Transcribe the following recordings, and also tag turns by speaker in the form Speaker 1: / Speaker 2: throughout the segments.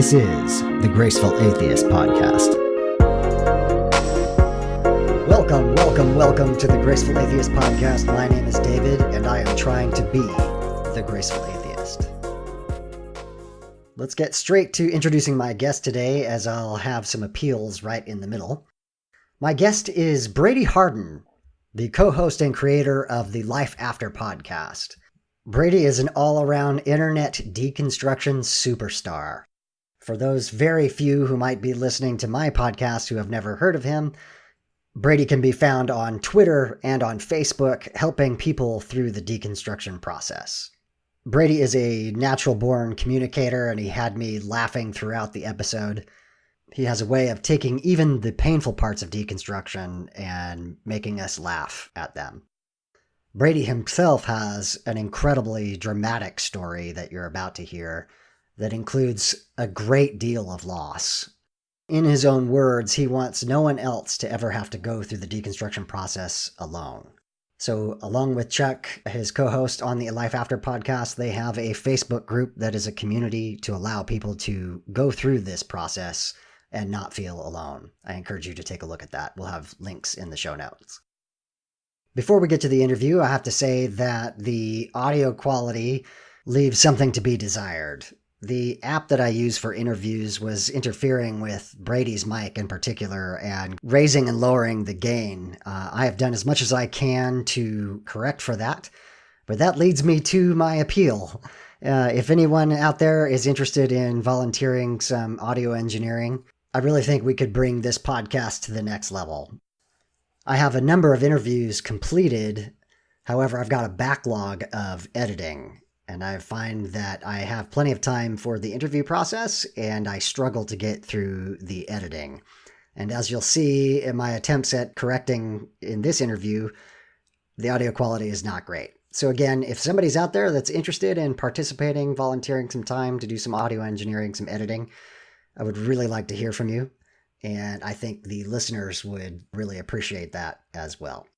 Speaker 1: This is the Graceful Atheist Podcast. Welcome to the Graceful Atheist Podcast. My name is David, and I am trying to be the Graceful Atheist. Let's get straight to introducing my guest today, as I'll have some appeals right in the middle. My guest is Brady Hardin, the co-host and creator of the Life After podcast. Brady is an all-around internet deconstruction superstar. For those very few who might be listening to my podcast who have never heard of him, Brady can be found on Twitter and on Facebook, helping people through the deconstruction process. Brady is a natural-born communicator, and he had me laughing throughout the episode. He has a way of taking even the painful parts of deconstruction and making us laugh at them. Brady himself has an incredibly dramatic story that you're about to hear that includes a great deal of loss. In his own words, he wants no one else to ever have to go through the deconstruction process alone. So along with Chuck, his co-host on the Life After podcast, they have a Facebook group that is a community to allow people to go through this process and not feel alone. I encourage you to take a look at that. We'll have links in the show notes. Before we get to the interview, I have to say that the audio quality leaves something to be desired. The app that I use for interviews was interfering with Brady's mic in particular and raising and lowering the gain. I have done as much as I can to correct for that, but that leads me to my appeal. If anyone out there is interested in volunteering some audio engineering, I really think we could bring this podcast to the next level. I have a number of interviews completed. However, I've got a backlog of editing, and I find that I have plenty of time for the interview process, and I struggle to get through the editing. And as you'll see in my attempts at correcting in this interview, the audio quality is not great. So again, if somebody's out there that's interested in participating, volunteering some time to do some audio engineering, some editing, I would really like to hear from you. And I think the listeners would really appreciate that as well.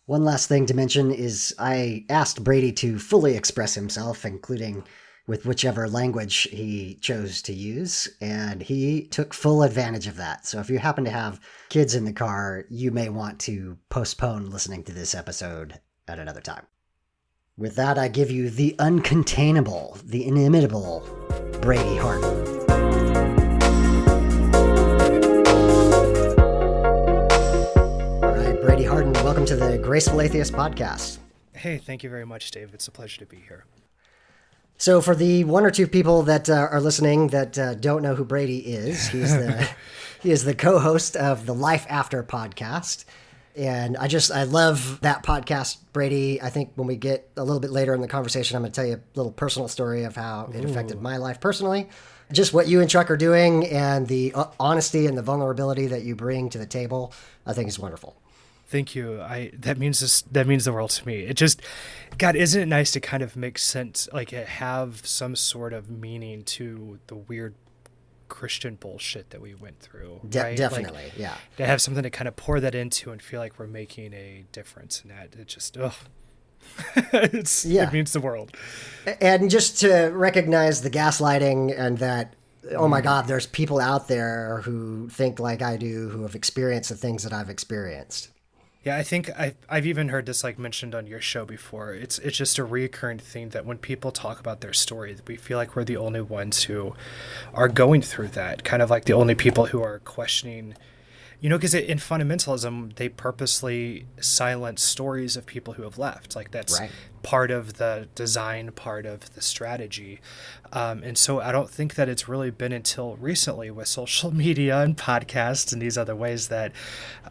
Speaker 1: One last thing to mention is I asked Brady to fully express himself, including with whichever language he chose to use, and he took full advantage of that. So if you happen to have kids in the car, you may want to postpone listening to this episode at another time. With that, I give you the uncontainable, the inimitable Brady Hardin. Brady Hardin, welcome to the Graceful Atheist Podcast.
Speaker 2: Hey, thank you very much, Dave. It's a pleasure to be here.
Speaker 1: So for the one or two people that are listening that don't know who Brady is, he is the co-host of the Life After podcast. And I love that podcast, Brady. I think when we get a little bit later in the conversation, I'm going to tell you a little personal story of how it affected my life personally. Just what you and Chuck are doing and the honesty and the vulnerability that you bring to the table, I think is wonderful.
Speaker 2: Thank you. That means the world to me. It just, God, isn't it nice to kind of make sense, like have some sort of meaning to the weird Christian bullshit that we went through, right?
Speaker 1: Definitely,
Speaker 2: like,
Speaker 1: yeah.
Speaker 2: To have something to kind of pour that into and feel like we're making a difference in that. It just, it means the world.
Speaker 1: And just to recognize the gaslighting and that, oh my God, there's people out there who think like I do, who have experienced the things that I've experienced.
Speaker 2: Yeah, I think I've even heard this mentioned on your show before. It's just a recurring thing that when people talk about their story, we feel like we're the only ones who are going through that, kind of like the only people who are questioning, because in fundamentalism, they purposely silence stories of people who have left. Like that's right. Part of the design, part of the strategy. And so I don't think that it's really been until recently with social media and podcasts and these other ways that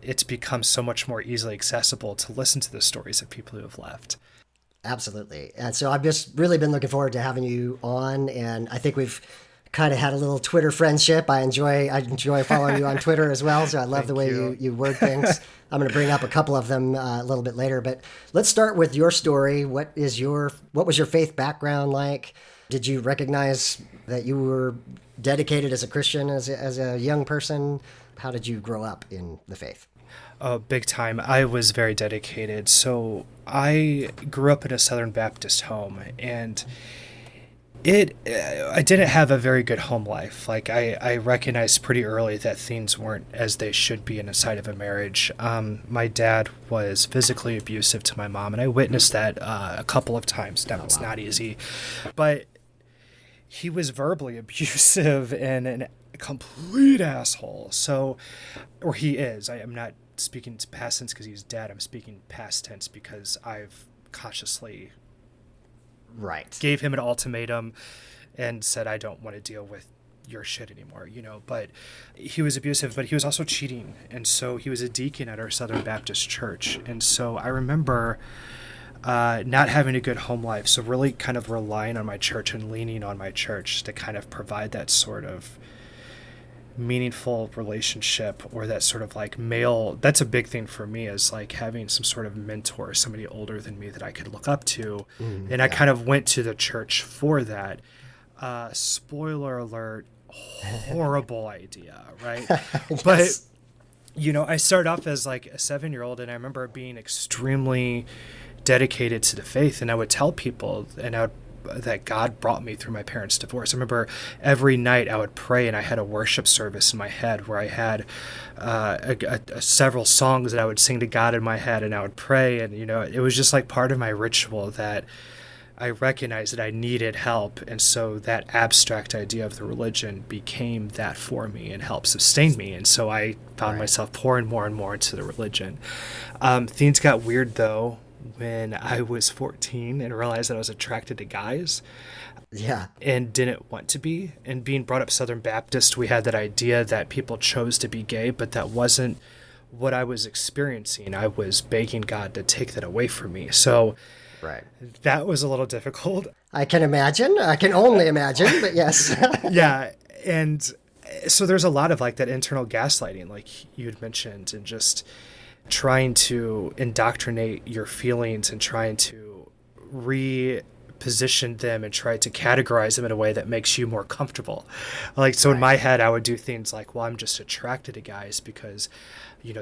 Speaker 2: it's become so much more easily accessible to listen to the stories of people who have left.
Speaker 1: Absolutely. And so I've just really been looking forward to having you on. And I think we've kind of had a little Twitter friendship. I enjoy following you on Twitter as well. So I love the way you word things. I'm going to bring up a couple of them a little bit later, but let's start with your story. What was your faith background like? Did you recognize that you were dedicated as a Christian as a young person? How did you grow up in the faith?
Speaker 2: Oh, big time. I was very dedicated. So I grew up in a Southern Baptist home, and I didn't have a very good home life. Like I recognized pretty early that things weren't as they should be inside of a marriage. My dad was physically abusive to my mom, and I witnessed that a couple of times. That was not easy, but he was verbally abusive and a complete asshole. So, or he is. I am not speaking past tense because he's dead. I'm speaking past tense because I've consciously gave him an ultimatum and said, I don't want to deal with your shit anymore, but he was abusive, but he was also cheating. And so he was a deacon at our Southern Baptist church. And so I remember not having a good home life. So really kind of relying on my church and leaning on my church to kind of provide that sort of meaningful relationship, or that sort of like male. That's a big thing for me, is like having some sort of mentor, somebody older than me that I could look up to. I kind of went to the church for that. Spoiler alert, horrible idea, right? Yes. But I started off as like a 7-year-old, and I remember being extremely dedicated to the faith, and I would tell people that God brought me through my parents' divorce. I remember every night I would pray, and I had a worship service in my head where I had several songs that I would sing to God in my head, and I would pray, and it was just like part of my ritual that I recognized that I needed help. And so that abstract idea of the religion became that for me and helped sustain me. And so I found myself pouring more and more into the religion. Things got weird though when I was 14 and realized that I was attracted to guys.
Speaker 1: Yeah.
Speaker 2: And didn't want to be. And being brought up Southern Baptist, we had that idea that people chose to be gay, but that wasn't what I was experiencing. I was begging God to take that away from me. So that was a little difficult.
Speaker 1: I can imagine. I can only imagine, but yes.
Speaker 2: Yeah. And so there's a lot of like that internal gaslighting, like you had mentioned, and just trying to indoctrinate your feelings and trying to reposition them and try to categorize them in a way that makes you more comfortable. Like, so in my head, I would do things like, well, I'm just attracted to guys because,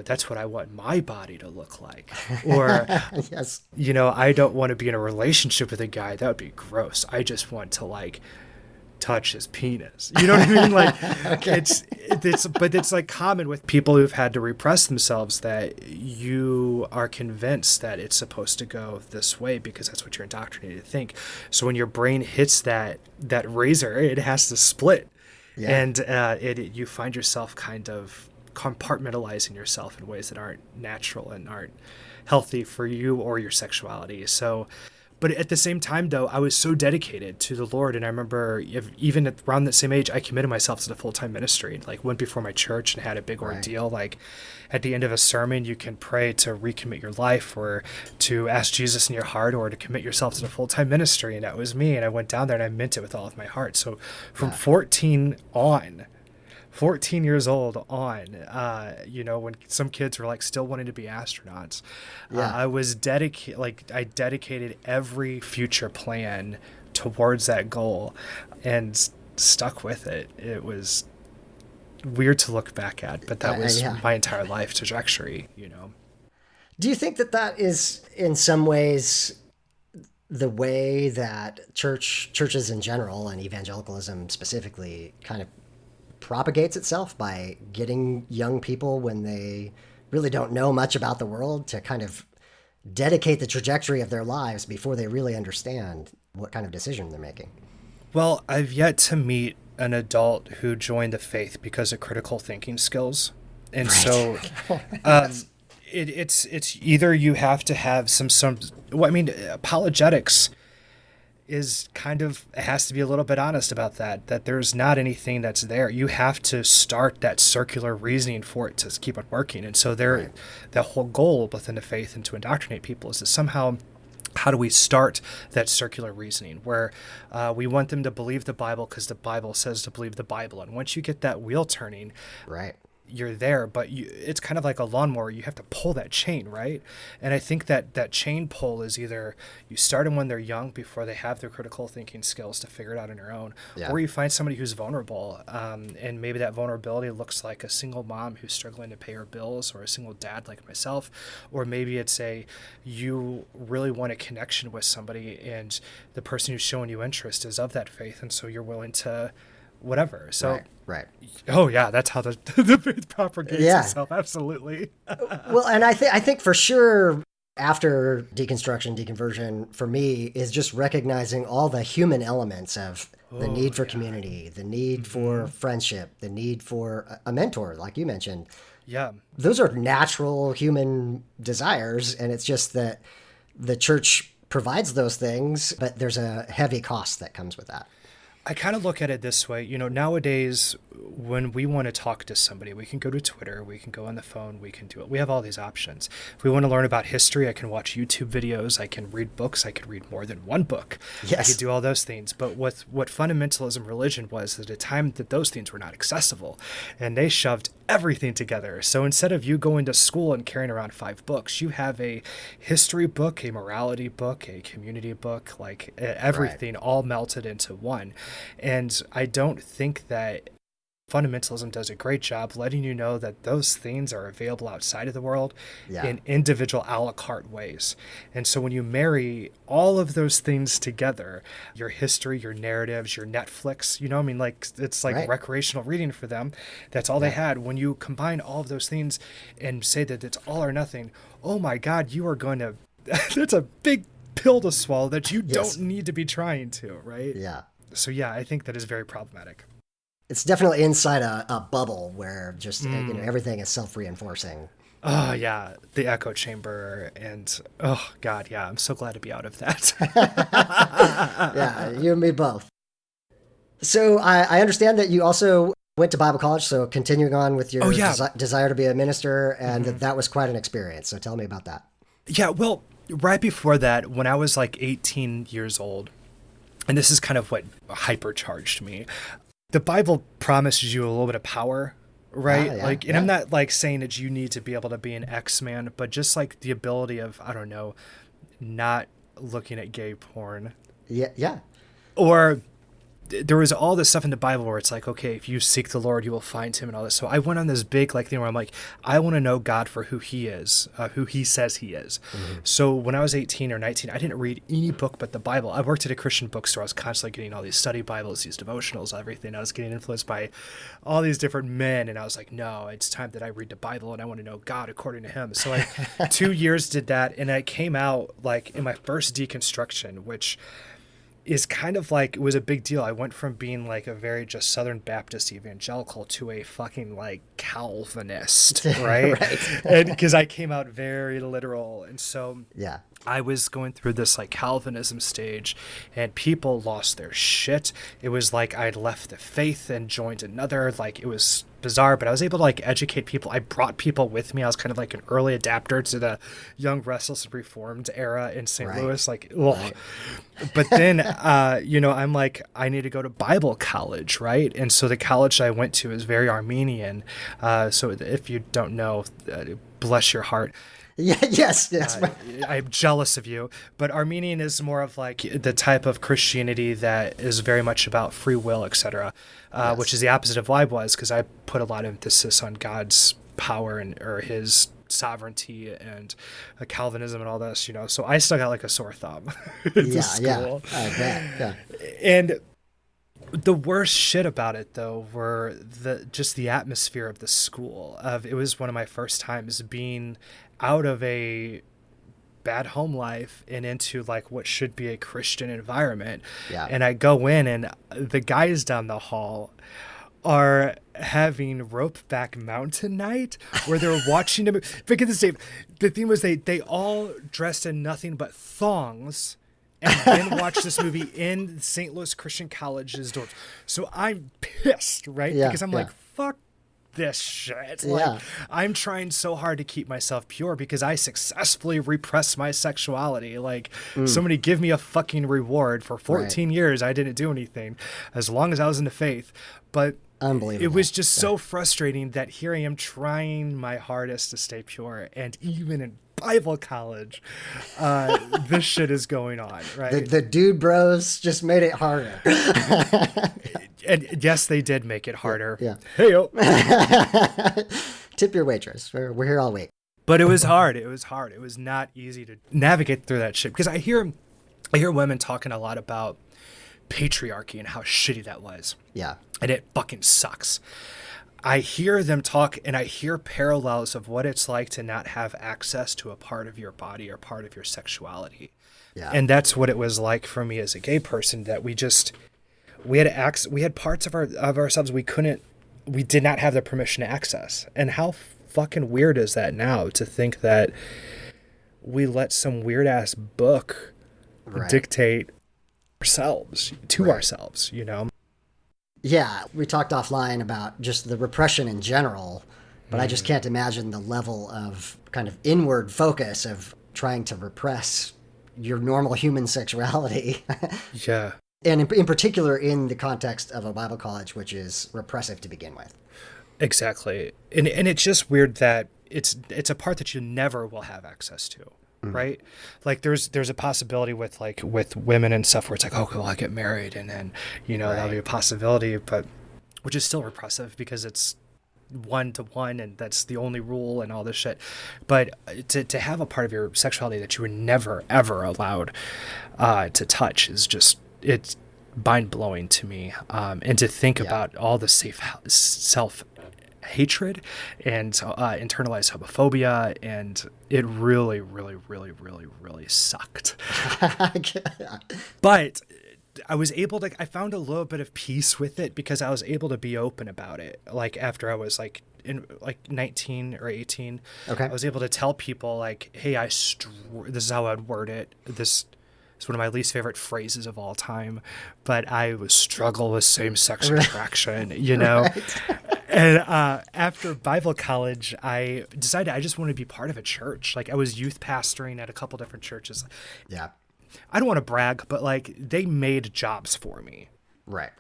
Speaker 2: that's what I want my body to look like. Or,
Speaker 1: yes.
Speaker 2: I don't want to be in a relationship with a guy. That would be gross. I just want to like touch his penis. You know what I mean? Like it's like common with people who've had to repress themselves, that you are convinced that it's supposed to go this way because that's what you're indoctrinated to think. So when your brain hits that razor, it has to split. Yeah. And you find yourself kind of compartmentalizing yourself in ways that aren't natural and aren't healthy for you or your sexuality. So, but at the same time, though, I was so dedicated to the Lord. And I remember even around that same age, I committed myself to the full-time ministry, like went before my church and had a big ordeal. Like at the end of a sermon, you can pray to recommit your life or to ask Jesus in your heart or to commit yourself to the full-time ministry. And that was me. And I went down there and I meant it with all of my heart. So from 14 years old on, when some kids were like still wanting to be astronauts, I was I dedicated every future plan towards that goal and stuck with it. It was weird to look back at, but that was my entire life trajectory,
Speaker 1: Do you think that is in some ways the way that churches in general and evangelicalism specifically kind of propagates itself, by getting young people when they really don't know much about the world to kind of dedicate the trajectory of their lives before they really understand what kind of decision they're making?
Speaker 2: Well, I've yet to meet an adult who joined the faith because of critical thinking skills. And so it's either you have to have apologetics is kind of, it has to be a little bit honest about that there's not anything that's there. You have to start that circular reasoning for it to keep on working. And so the whole goal within the faith and to indoctrinate people is that somehow, how do we start that circular reasoning where we want them to believe the Bible because the Bible says to believe the Bible. And once you get that wheel turning, you're there, but it's kind of like a lawnmower. You have to pull that chain, right? And I think that chain pull is either you start them when they're young before they have their critical thinking skills to figure it out on their own, or you find somebody who's vulnerable, and maybe that vulnerability looks like a single mom who's struggling to pay her bills, or a single dad like myself, or maybe it's you really want a connection with somebody, and the person who's showing you interest is of that faith, and so you're willing to whatever. So
Speaker 1: right.
Speaker 2: Oh yeah, that's how the faith propagates itself. Absolutely.
Speaker 1: Well, and I think for sure after deconstruction, deconversion for me is just recognizing all the human elements of the need for community, the need for friendship, the need for a mentor, like you mentioned.
Speaker 2: Yeah.
Speaker 1: Those are natural human desires, and it's just that the church provides those things, but there's a heavy cost that comes with that.
Speaker 2: I kind of look at it this way, nowadays when we want to talk to somebody, we can go to Twitter, we can go on the phone, we can do it. We have all these options. If we want to learn about history, I can watch YouTube videos, I can read books, I could read more than one book. Yes. I could do all those things. But what fundamentalism religion was at a time that those things were not accessible, and they shoved everything together. So instead of you going to school and carrying around 5 books, you have a history book, a morality book, a community book, like everything all melted into one. And I don't think that fundamentalism does a great job letting you know that those things are available outside of the world in individual a la carte ways. And so when you marry all of those things together, your history, your narratives, your Netflix, it's like recreational reading for them. That's all they had. When you combine all of those things and say that it's all or nothing, oh my God, you are going to, that's a big pill to swallow that you don't need to be trying to, right?
Speaker 1: Yeah.
Speaker 2: So yeah, I think that is very problematic.
Speaker 1: It's definitely inside a bubble where just everything is self-reinforcing.
Speaker 2: Oh yeah, the echo chamber, and oh God, yeah, I'm so glad to be out of that.
Speaker 1: Yeah, you and me both. So I understand that you also went to Bible college, so continuing on with your desire to be a minister, and that was quite an experience. So tell me about that.
Speaker 2: Yeah, well, right before that, when I was like 18 years old, and this is kind of what hypercharged me. The Bible promises you a little bit of power, right? I'm not like saying that you need to be able to be an X-Man, but just like the ability of, I don't know, not looking at gay porn.
Speaker 1: Yeah.
Speaker 2: Or there was all this stuff in the Bible where it's like, okay, if you seek the Lord, you will find him and all this. So I went on this big thing where I'm like, I want to know God for who he is, who he says he is. Mm-hmm. So when I was 18 or 19, I didn't read any book but the Bible. I worked at a Christian bookstore. I was constantly getting all these study Bibles, these devotionals, everything. I was getting influenced by all these different men. And I was like, no, it's time that I read the Bible and I want to know God according to him. So I 2 years did that. And I came out like in my first deconstruction, which is kind of like, it was a big deal. I went from being like a very just Southern Baptist evangelical to a fucking like Calvinist, right? And because I came out very literal. And so I was going through this like Calvinism stage, and people lost their shit. It was like I'd left the faith and joined another. Like, it was bizarre, but I was able to like educate people. I brought people with me. I was kind of like an early adapter to the Young, Restless, and Reformed era in St. Louis. Like, but then, I'm like, I need to go to Bible college, right? And so the college I went to is very Armenian. So if you don't know, bless your heart.
Speaker 1: Yeah, yes.
Speaker 2: I'm jealous of you. But Armenian is more of like the type of Christianity that is very much about free will, etc., which is the opposite of what I was, because I put a lot of emphasis on God's power or his sovereignty and Calvinism and all this, So I still got like a sore thumb.
Speaker 1: Yeah. I bet. Yeah.
Speaker 2: And the worst shit about it, though, were the atmosphere of the school. It was one of my first times being out of a bad home life and into like what should be a Christian environment. Yeah. And I go in, and the guys down the hall are having Ropeback Mountain night where they're watching them. Forget this, Dave. The thing was they all dressed in nothing but thongs and then watch this movie in St. Louis Christian College's doors. So I'm pissed, right? Because I'm like, fuck this shit. Like, I'm trying so hard to keep myself pure because I successfully repressed my sexuality. Like, somebody give me a fucking reward. For 14 years, I didn't do anything as long as I was in the faith. But
Speaker 1: Unbelievable.
Speaker 2: It was just so frustrating that here I am trying my hardest to stay pure, and even in Bible college, this shit is going on, right?
Speaker 1: The dude bros just made it harder.
Speaker 2: And yes, they did make it harder.
Speaker 1: Yeah.
Speaker 2: Hey-o.
Speaker 1: Tip your waitress. We're here all week.
Speaker 2: But it was hard. It was hard. It was not easy to navigate through that shit, because I hear women talking a lot about patriarchy and how shitty that was.
Speaker 1: Yeah.
Speaker 2: And it fucking sucks. I hear them talk, and I hear parallels of what it's like to not have access to a part of your body or part of your sexuality.
Speaker 1: Yeah.
Speaker 2: And that's what it was like for me as a gay person, that we had parts of ourselves we did not have the permission to access. And how fucking weird is that now, to think that we let some weird ass book dictate ourselves to ourselves, you know?
Speaker 1: Yeah, we talked offline about just the repression in general, but I just can't imagine the level of kind of inward focus of trying to repress your normal human sexuality.
Speaker 2: Yeah.
Speaker 1: And in particular, in the context of a Bible college, which is repressive to begin with.
Speaker 2: Exactly. And it's just weird that it's a part that you never will have access to. Right? Like there's a possibility with women and stuff where it's like, oh, well, I get married and then, that'll be a possibility, but which is still repressive because it's 1-to-1 and that's the only rule and all this shit. But to have a part of your sexuality that you were never, ever allowed to touch is just, it's mind-blowing to me. And to think about all the self-hatred and internalized homophobia, and it really, really, really, really, really sucked. But I found a little bit of peace with it because I was able to be open about it. Like after I was in 19 or 18, I was able to tell people hey, this is how I'd word it. This is one of my least favorite phrases of all time, but I struggle with same-sex attraction, Right. And after Bible college, I decided I just wanted to be part of a church. I was youth pastoring at a couple different churches.
Speaker 1: Yeah.
Speaker 2: I don't want to brag, but they made jobs for me.
Speaker 1: Right.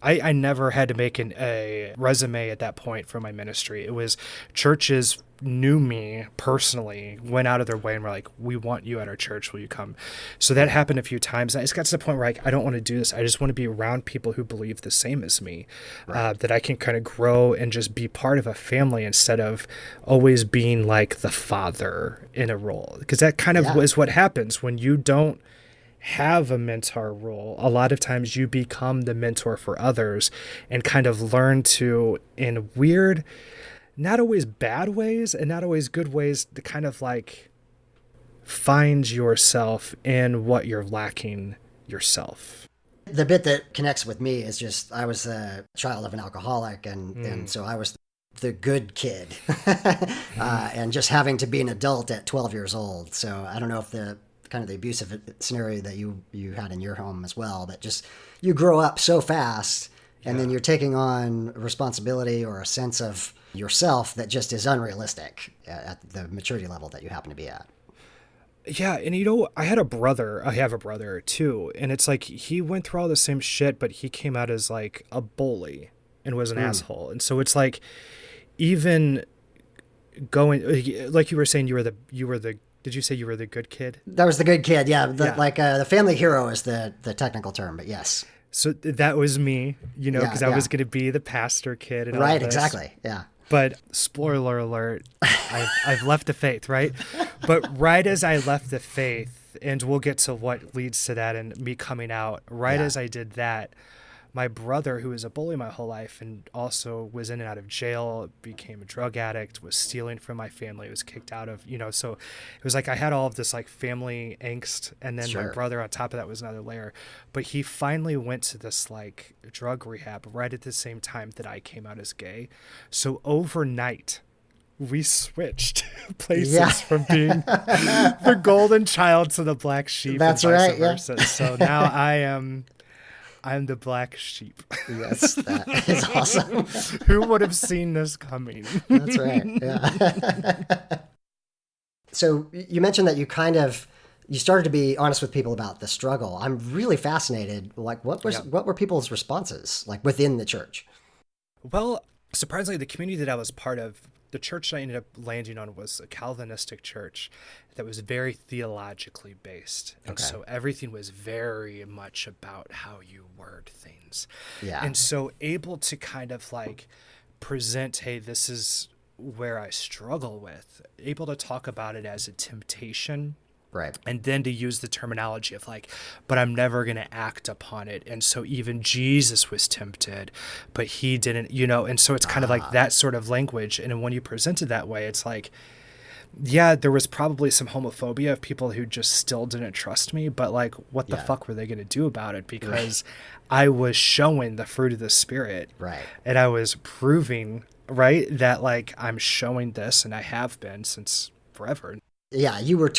Speaker 2: I never had to make a resume at that point for my ministry. It was churches knew me personally, went out of their way and were like, we want you at our church. Will you come? So that happened a few times. And it's got to the point where I don't want to do this. I just want to be around people who believe the same as me, that I can kind of grow and just be part of a family instead of always being like the father in a role. Because that kind of is what happens when you don't have a mentor role. A lot of times you become the mentor for others and kind of learn to, in weird, not always bad ways and not always good ways, to kind of find yourself in what you're lacking yourself.
Speaker 1: The bit that connects with me is just, I was a child of an alcoholic and so I was the good kid and just having to be an adult at 12 years old. So I don't know if the abusive scenario that you had in your home as well, but just you grow up so fast and then you're taking on responsibility or a sense of yourself that just is unrealistic at the maturity level that you happen to be at.
Speaker 2: Yeah, and I have a brother too, and it's he went through all the same shit, but he came out as a bully and was an asshole. And so it's even going, you were saying you were the did you say you were the good kid?
Speaker 1: That was the good kid, yeah. The family hero is the technical term, but yes.
Speaker 2: So that was me, because I was going to be the pastor kid. And
Speaker 1: right, exactly, yeah.
Speaker 2: But spoiler alert, I've left the faith, right? But right as I left the faith, and we'll get to what leads to that and me coming out, as I did that, my brother, who was a bully my whole life and also was in and out of jail, became a drug addict, was stealing from my family, was kicked out of, so it was I had all of this family angst. And then my brother on top of that was another layer. But he finally went to this drug rehab right at the same time that I came out as gay. So overnight, we switched places from being the golden child to the black sheep.
Speaker 1: That's
Speaker 2: and vice
Speaker 1: right.
Speaker 2: versa. Yeah. So now I'm the black sheep.
Speaker 1: Yes, that is awesome.
Speaker 2: Who would have seen this coming?
Speaker 1: That's right. Yeah. So you mentioned that you started to be honest with people about the struggle. I'm really fascinated. What were people's responses within the church?
Speaker 2: Well, surprisingly, the community that I was part of, the church that I ended up landing on was a Calvinistic church that was very theologically based. And
Speaker 1: Okay.
Speaker 2: so everything was very much about how you word things.
Speaker 1: Yeah.
Speaker 2: And so able to kind of like present, hey, this is where I struggle with, able to talk about it as a temptation,
Speaker 1: Right.
Speaker 2: and then to use the terminology of like, but I'm never going to act upon it. And so even Jesus was tempted, but he didn't, and so it's kind of like that sort of language. And when you present it that way, it's like, yeah, there was probably some homophobia of people who just still didn't trust me, but like, what the fuck were they going to do about it? Because I was showing the fruit of the Spirit.
Speaker 1: Right.
Speaker 2: And I was proving, right, that like I'm showing this, and I have been since forever.
Speaker 1: Yeah, you were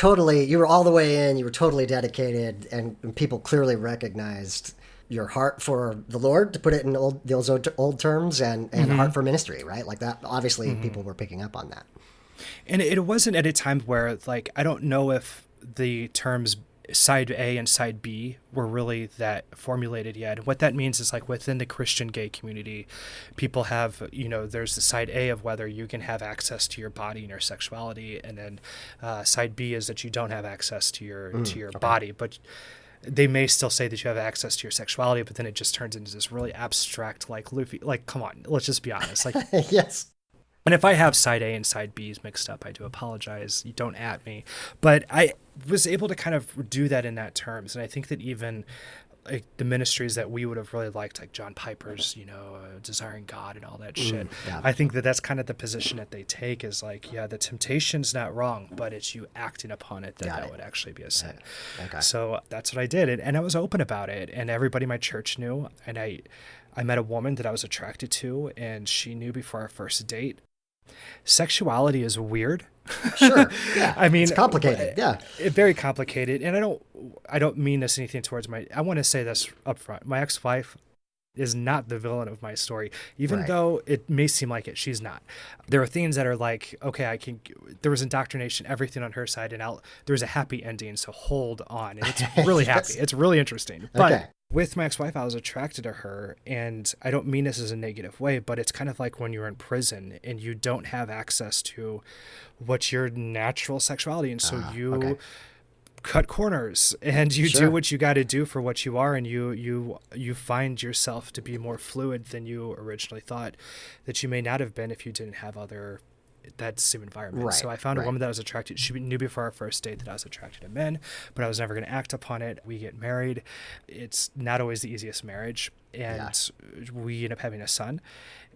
Speaker 1: all the way in, you were totally dedicated, and people clearly recognized your heart for the Lord, to put it in those old terms, and heart for ministry, right? Like that, obviously people were picking up on that.
Speaker 2: And it wasn't at a time where, like, I don't know if the terms side A and side B were really that formulated yet. And what that means is, like, within the Christian gay community, people have, there's the side A of whether you can have access to your body and your sexuality, and then side B is that you don't have access to your body, but they may still say that you have access to your sexuality, but then it just turns into this really abstract, like, Luffy, like, come on, let's just be honest. Like,
Speaker 1: Yes.
Speaker 2: and if I have side A and side B's mixed up, I do apologize. You don't at me. But I was able to kind of do that in that terms. And I think that even like the ministries that we would have really liked, like John Piper's, Desiring God and all that shit.
Speaker 1: Yeah.
Speaker 2: I think that that's kind of the position that they take, is like, yeah, the temptation's not wrong, but it's you acting upon it that would actually be a sin.
Speaker 1: Okay.
Speaker 2: So that's what I did. And I was open about it. And everybody in my church knew. And I met a woman that I was attracted to, and she knew before our first date. Sexuality is weird.
Speaker 1: Sure. Yeah.
Speaker 2: I mean,
Speaker 1: it's complicated. Yeah.
Speaker 2: Very complicated. And I don't mean this anything towards I want to say this up front. My ex-wife is not the villain of my story, even though it may seem like it. She's not. There are things that are like, okay, there was indoctrination, everything on her side, and there's a happy ending. So hold on. And it's really happy. It's really interesting. But with my ex-wife, I was attracted to her, and I don't mean this as a negative way, but it's kind of like when you're in prison and you don't have access to what's your natural sexuality, and so you cut corners and you do what you got to do for what you are, and you find yourself to be more fluid than you originally thought that you may not have been if you didn't have that same environment. So I found a woman that I was attracted. She knew before our first date that I was attracted to men, but I was never going to act upon it. We get married. It's not always the easiest marriage, and we end up having a son.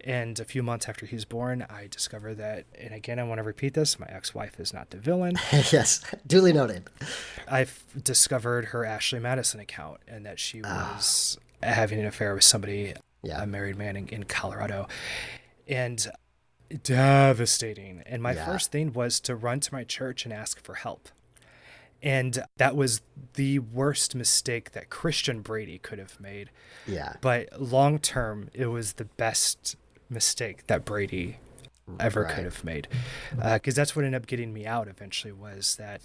Speaker 2: And a few months after he's born, I discover that, and again, I want to repeat this, my ex-wife is not the villain.
Speaker 1: Yes, duly noted.
Speaker 2: I've discovered her Ashley Madison account, and that she was having an affair with somebody, a married man in Colorado. And devastating. And my first thing was to run to my church and ask for help. And that was the worst mistake that Christian Brady could have made. Yeah. But long term, it was the best mistake that Brady ever could have made. Because that's what ended up getting me out eventually, was that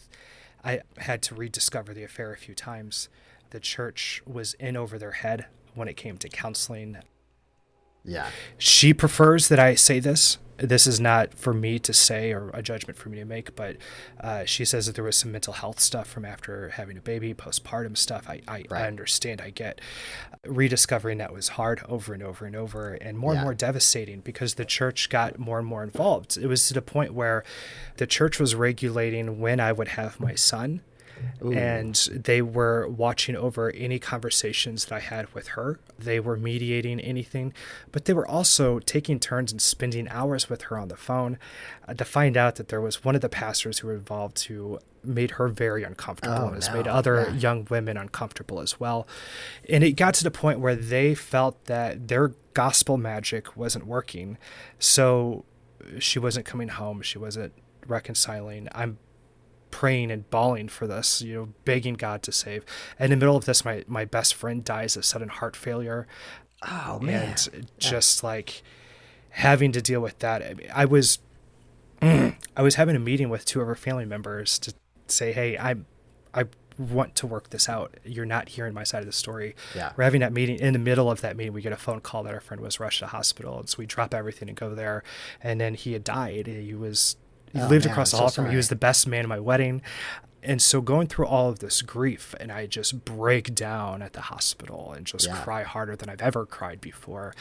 Speaker 2: I had to rediscover the affair a few times. The church was in over their head when it came to counseling. Yeah. She prefers that I say this. This is not for me to say or a judgment for me to make, but she says that there was some mental health stuff from after having a baby, postpartum stuff. I understand. I get. Rediscovering that was hard over and over and over, and more devastating, because the church got more and more involved. It was to the point where the church was regulating when I would have my son. Ooh. And they were watching over any conversations that I had with her. They were mediating anything, but they were also taking turns and spending hours with her on the phone to find out that there was one of the pastors who were involved who made her very uncomfortable and has made other young women uncomfortable as well. And it got to the point where they felt that their gospel magic wasn't working. So she wasn't coming home. She wasn't reconciling. I'm praying and bawling for this, begging God to save. And in the middle of this, my best friend dies of sudden heart failure. Oh, man. And just like having to deal with that. I was having a meeting with two of her family members to say, hey, I want to work this out. You're not hearing my side of the story.
Speaker 1: Yeah.
Speaker 2: We're having that meeting. In the middle of that meeting, we get a phone call that our friend was rushed to the hospital. And so we drop everything and go there. And then he had died. He lived across the hall from me. He was the best man at my wedding. And so going through all of this grief, and I just break down at the hospital and just cry harder than I've ever cried before.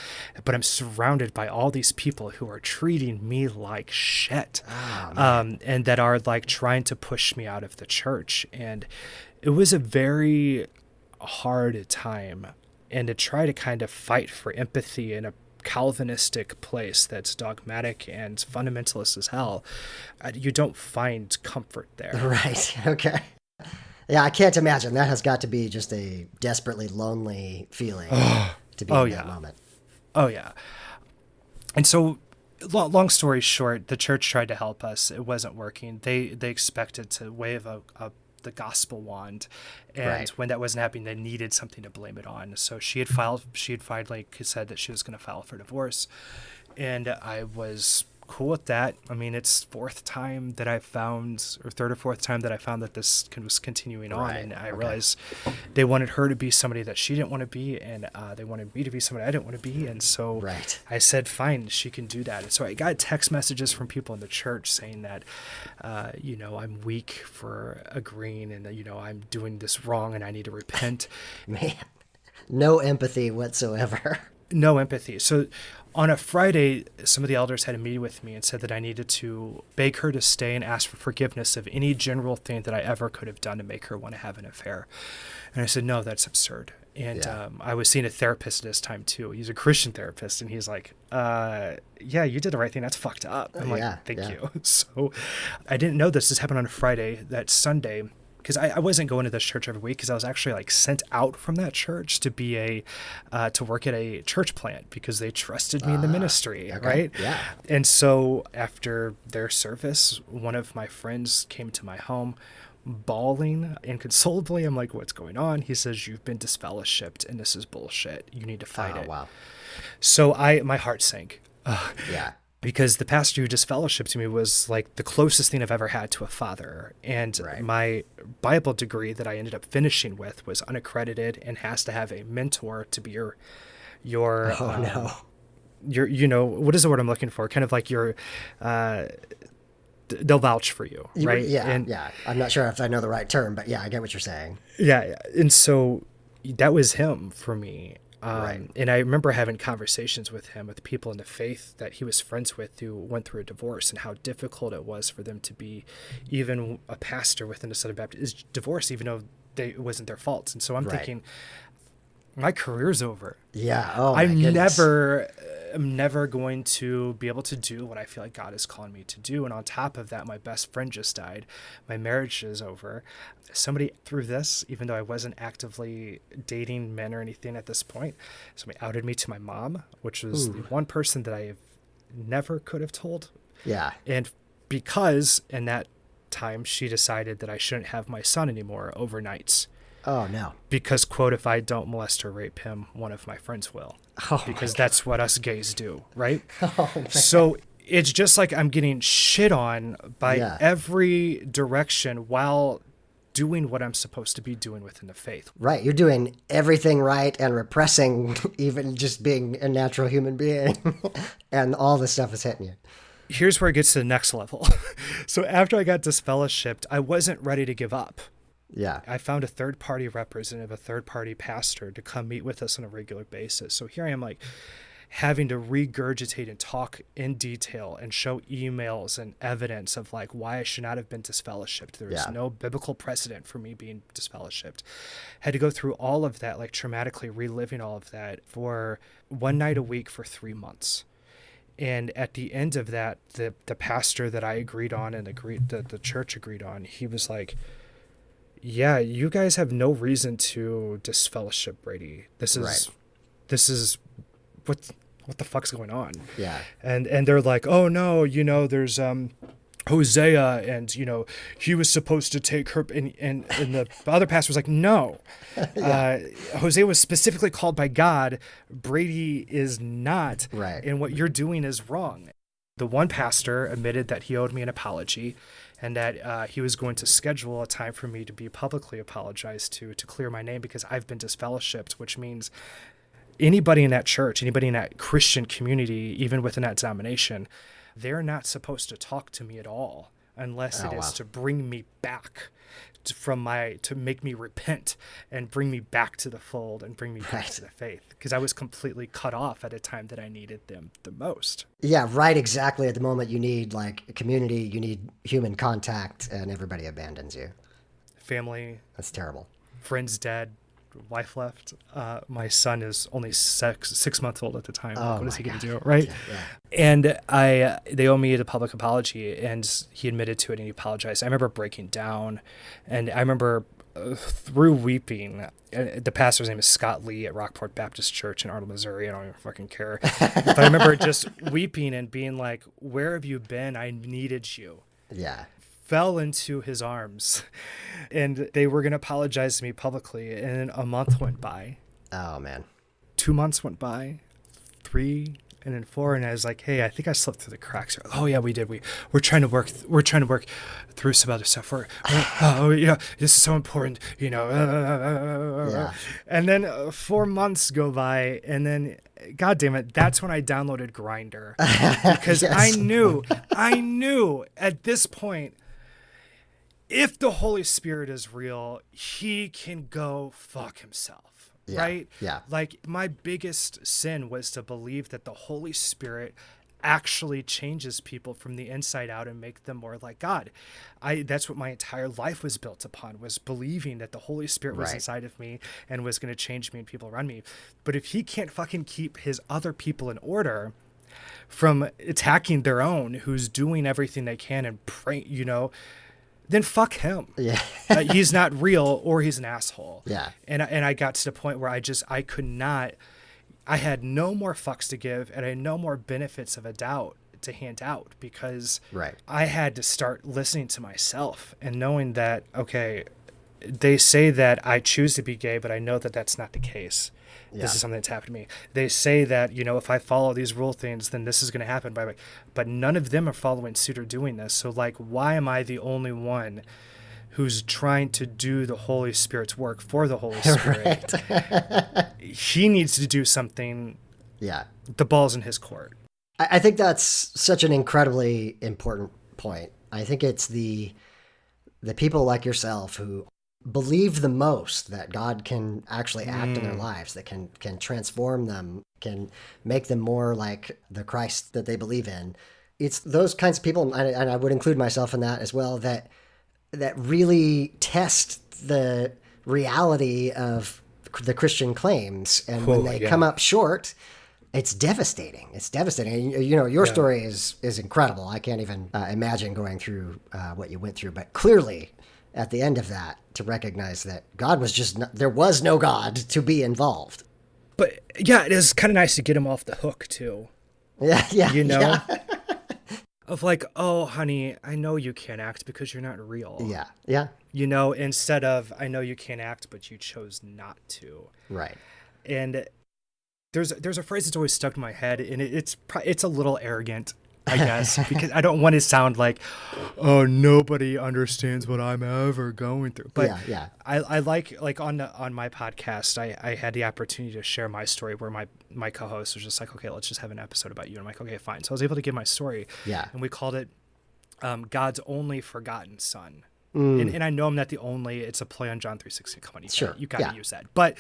Speaker 2: But I'm surrounded by all these people who are treating me like shit, and that are like trying to push me out of the church. And it was a very hard time. And to try to kind of fight for empathy in a Calvinistic place that's dogmatic and fundamentalist as hell, you don't find comfort there.
Speaker 1: Right. Okay. Yeah, I can't imagine. That has got to be just a desperately lonely feeling to be in that moment.
Speaker 2: Oh, yeah. And so, long story short, the church tried to help us. It wasn't working. They expected to wave the gospel wand, and when that wasn't happening, they needed something to blame it on. So she had finally said that she was going to file for divorce, and I was cool with that. I mean, it's third or fourth time that I found that this was continuing on, and I realized they wanted her to be somebody that she didn't want to be, and they wanted me to be somebody I didn't want to be, and so I said, fine, she can do that. And so I got text messages from people in the church saying that, I'm weak for agreeing, and that, I'm doing this wrong, and I need to repent.
Speaker 1: Man, no empathy whatsoever.
Speaker 2: No empathy. So on a Friday, some of the elders had a meeting with me and said that I needed to beg her to stay and ask for forgiveness of any general thing that I ever could have done to make her want to have an affair. And I said, no, that's absurd. And I was seeing a therapist at this time too. He's a Christian therapist. And he's like, yeah, you did the right thing. That's fucked up. I'm like, thank you. So I didn't know this happened on a Friday. That Sunday, because I wasn't going to this church every week, because I was actually like sent out from that church to be to work at a church plant because they trusted me in the ministry, right?
Speaker 1: Yeah.
Speaker 2: And so after their service, one of my friends came to my home bawling inconsolably. I'm like, what's going on? He says, you've been disfellowshipped and this is bullshit. You need to fight it.
Speaker 1: Wow.
Speaker 2: So my heart sank.
Speaker 1: Yeah.
Speaker 2: Because the pastor who disfellowshipped me was like the closest thing I've ever had to a father. And my Bible degree that I ended up finishing with was unaccredited and has to have a mentor to be your what is the word I'm looking for? Kind of like your, they'll vouch for you, right?
Speaker 1: Yeah. I'm not sure if I know the right term, but yeah, I get what you're saying.
Speaker 2: Yeah. And so that was him for me. And I remember having conversations with him, with people in the faith that he was friends with who went through a divorce, and how difficult it was for them to be even a pastor within the Southern Baptist is divorced, even though it wasn't their fault. And so I'm thinking, my career's over.
Speaker 1: Yeah. Oh, my goodness.
Speaker 2: I'm never going to be able to do what I feel like God is calling me to do. And on top of that, my best friend just died. My marriage is over. Somebody through this, even though I wasn't actively dating men or anything at this point, somebody outed me to my mom, which was the one person that I never could have told.
Speaker 1: Yeah.
Speaker 2: And because in that time, she decided that I shouldn't have my son anymore overnights.
Speaker 1: Oh, no.
Speaker 2: Because, quote, if I don't molest or rape him, one of my friends will. Because that's what us gays do, right? So it's just like I'm getting shit on by every direction while doing what I'm supposed to be doing within the faith.
Speaker 1: Right. You're doing everything right and repressing even just being a natural human being. And all this stuff is hitting you.
Speaker 2: Here's where it gets to the next level. So after I got disfellowshipped, I wasn't ready to give up.
Speaker 1: Yeah.
Speaker 2: I found a third-party representative, a third-party pastor to come meet with us on a regular basis. So here I am, like, having to regurgitate and talk in detail and show emails and evidence of, like, why I should not have been disfellowshipped. There was no biblical precedent for me being disfellowshipped. Had to go through all of that, like, traumatically reliving all of that for one night a week for 3 months. And at the end of that, the pastor that I agreed on and the church agreed on, he was like, yeah, you guys have no reason to disfellowship Brady. This is what the fuck's going on?
Speaker 1: Yeah.
Speaker 2: And they're like, oh no, there's Hosea, and he was supposed to take her, and the other pastor was like, no. Hosea was specifically called by God. Brady is not.
Speaker 1: Right.
Speaker 2: And what you're doing is wrong. The one pastor admitted that he owed me an apology and that he was going to schedule a time for me to be publicly apologized to clear my name because I've been disfellowshipped, which means anybody in that church, anybody in that Christian community, even within that denomination, they're not supposed to talk to me at all unless it is to bring me back to make me repent and bring me back to the fold and bring me back to the faith, because I was completely cut off at a time that I needed them the most.
Speaker 1: Yeah, right. Exactly. At the moment you need like a community, you need human contact, and everybody abandons you.
Speaker 2: Family.
Speaker 1: That's terrible.
Speaker 2: Friends dead. Wife left. My son is only 6 months old at the time. What is he going to do, right?
Speaker 1: Yeah.
Speaker 2: And they owe me a public apology, and he admitted to it and he apologized. I remember breaking down, and I remember through weeping. The pastor's name is Scott Lee at Rockport Baptist Church in Arnold, Missouri. I don't even fucking care. But I remember just weeping and being like, "Where have you been? I needed you."
Speaker 1: Yeah.
Speaker 2: Fell into his arms, and they were going to apologize to me publicly. And a month went by.
Speaker 1: Oh man.
Speaker 2: 2 months went by, 3, and then 4. And I was like, "Hey, I think I slipped through the cracks." Like, "Oh yeah, we did. We're trying to work. We're trying to work through some other stuff. Oh yeah, this is so important, you know."
Speaker 1: Yeah.
Speaker 2: And then 4 months go by, and then, God damn it, that's when I downloaded Grindr, because
Speaker 1: Yes.
Speaker 2: I knew at this point, if the Holy Spirit is real, he can go fuck himself, right?
Speaker 1: Yeah.
Speaker 2: Like, my biggest sin was to believe that the Holy Spirit actually changes people from the inside out and make them more like God. That's what my entire life was built upon, was believing that the Holy Spirit was inside of me and was going to change me and people around me. But if he can't fucking keep his other people in order from attacking their own, who's doing everything they can and pray, then fuck him.
Speaker 1: Yeah.
Speaker 2: He's not real, or he's an asshole.
Speaker 1: Yeah.
Speaker 2: And I got to the point where I could not, I had no more fucks to give, and I had no more benefits of a doubt to hand out, because I had to start listening to myself and knowing that, okay, they say that I choose to be gay, but I know that that's not the case. Yeah. This is something that's happened to me. They say that, if I follow these rule things, then this is going to happen. But none of them are following suit or doing this. So, like, why am I the only one who's trying to do the Holy Spirit's work for the Holy Spirit? He needs to do something.
Speaker 1: Yeah.
Speaker 2: The ball's in his court.
Speaker 1: I think that's such an incredibly important point. I think it's the people like yourself who believe the most that God can actually act in their lives, that can transform them, can make them more like the Christ that they believe in. It's those kinds of people, and I would include myself in that as well, that really test the reality of the Christian claims. And when they come up short, it's devastating. It's devastating. Your story is incredible. I can't even imagine going through what you went through, but clearly at the end of that, to recognize that God was there was no God to be involved.
Speaker 2: But yeah, it is kind of nice to get him off the hook too.
Speaker 1: Yeah. Yeah.
Speaker 2: Of like, "Oh, honey, I know you can't act because you're not real."
Speaker 1: Yeah. Yeah.
Speaker 2: Instead of, "I know you can't act, but you chose not to."
Speaker 1: Right.
Speaker 2: And there's a phrase that's always stuck in my head, and it's a little arrogant, I guess, because I don't want to sound like, "Oh, nobody understands what I'm ever going through." But
Speaker 1: yeah.
Speaker 2: I like on my podcast, I had the opportunity to share my story, where my co-host was just like, "Okay, let's just have an episode about you." And I'm like, "Okay, fine." So I was able to give my story.
Speaker 1: Yeah.
Speaker 2: And we called it God's Only Forgotten Son. And I know I'm not the only. It's a play on John 3:16. Come on, you got to use that. But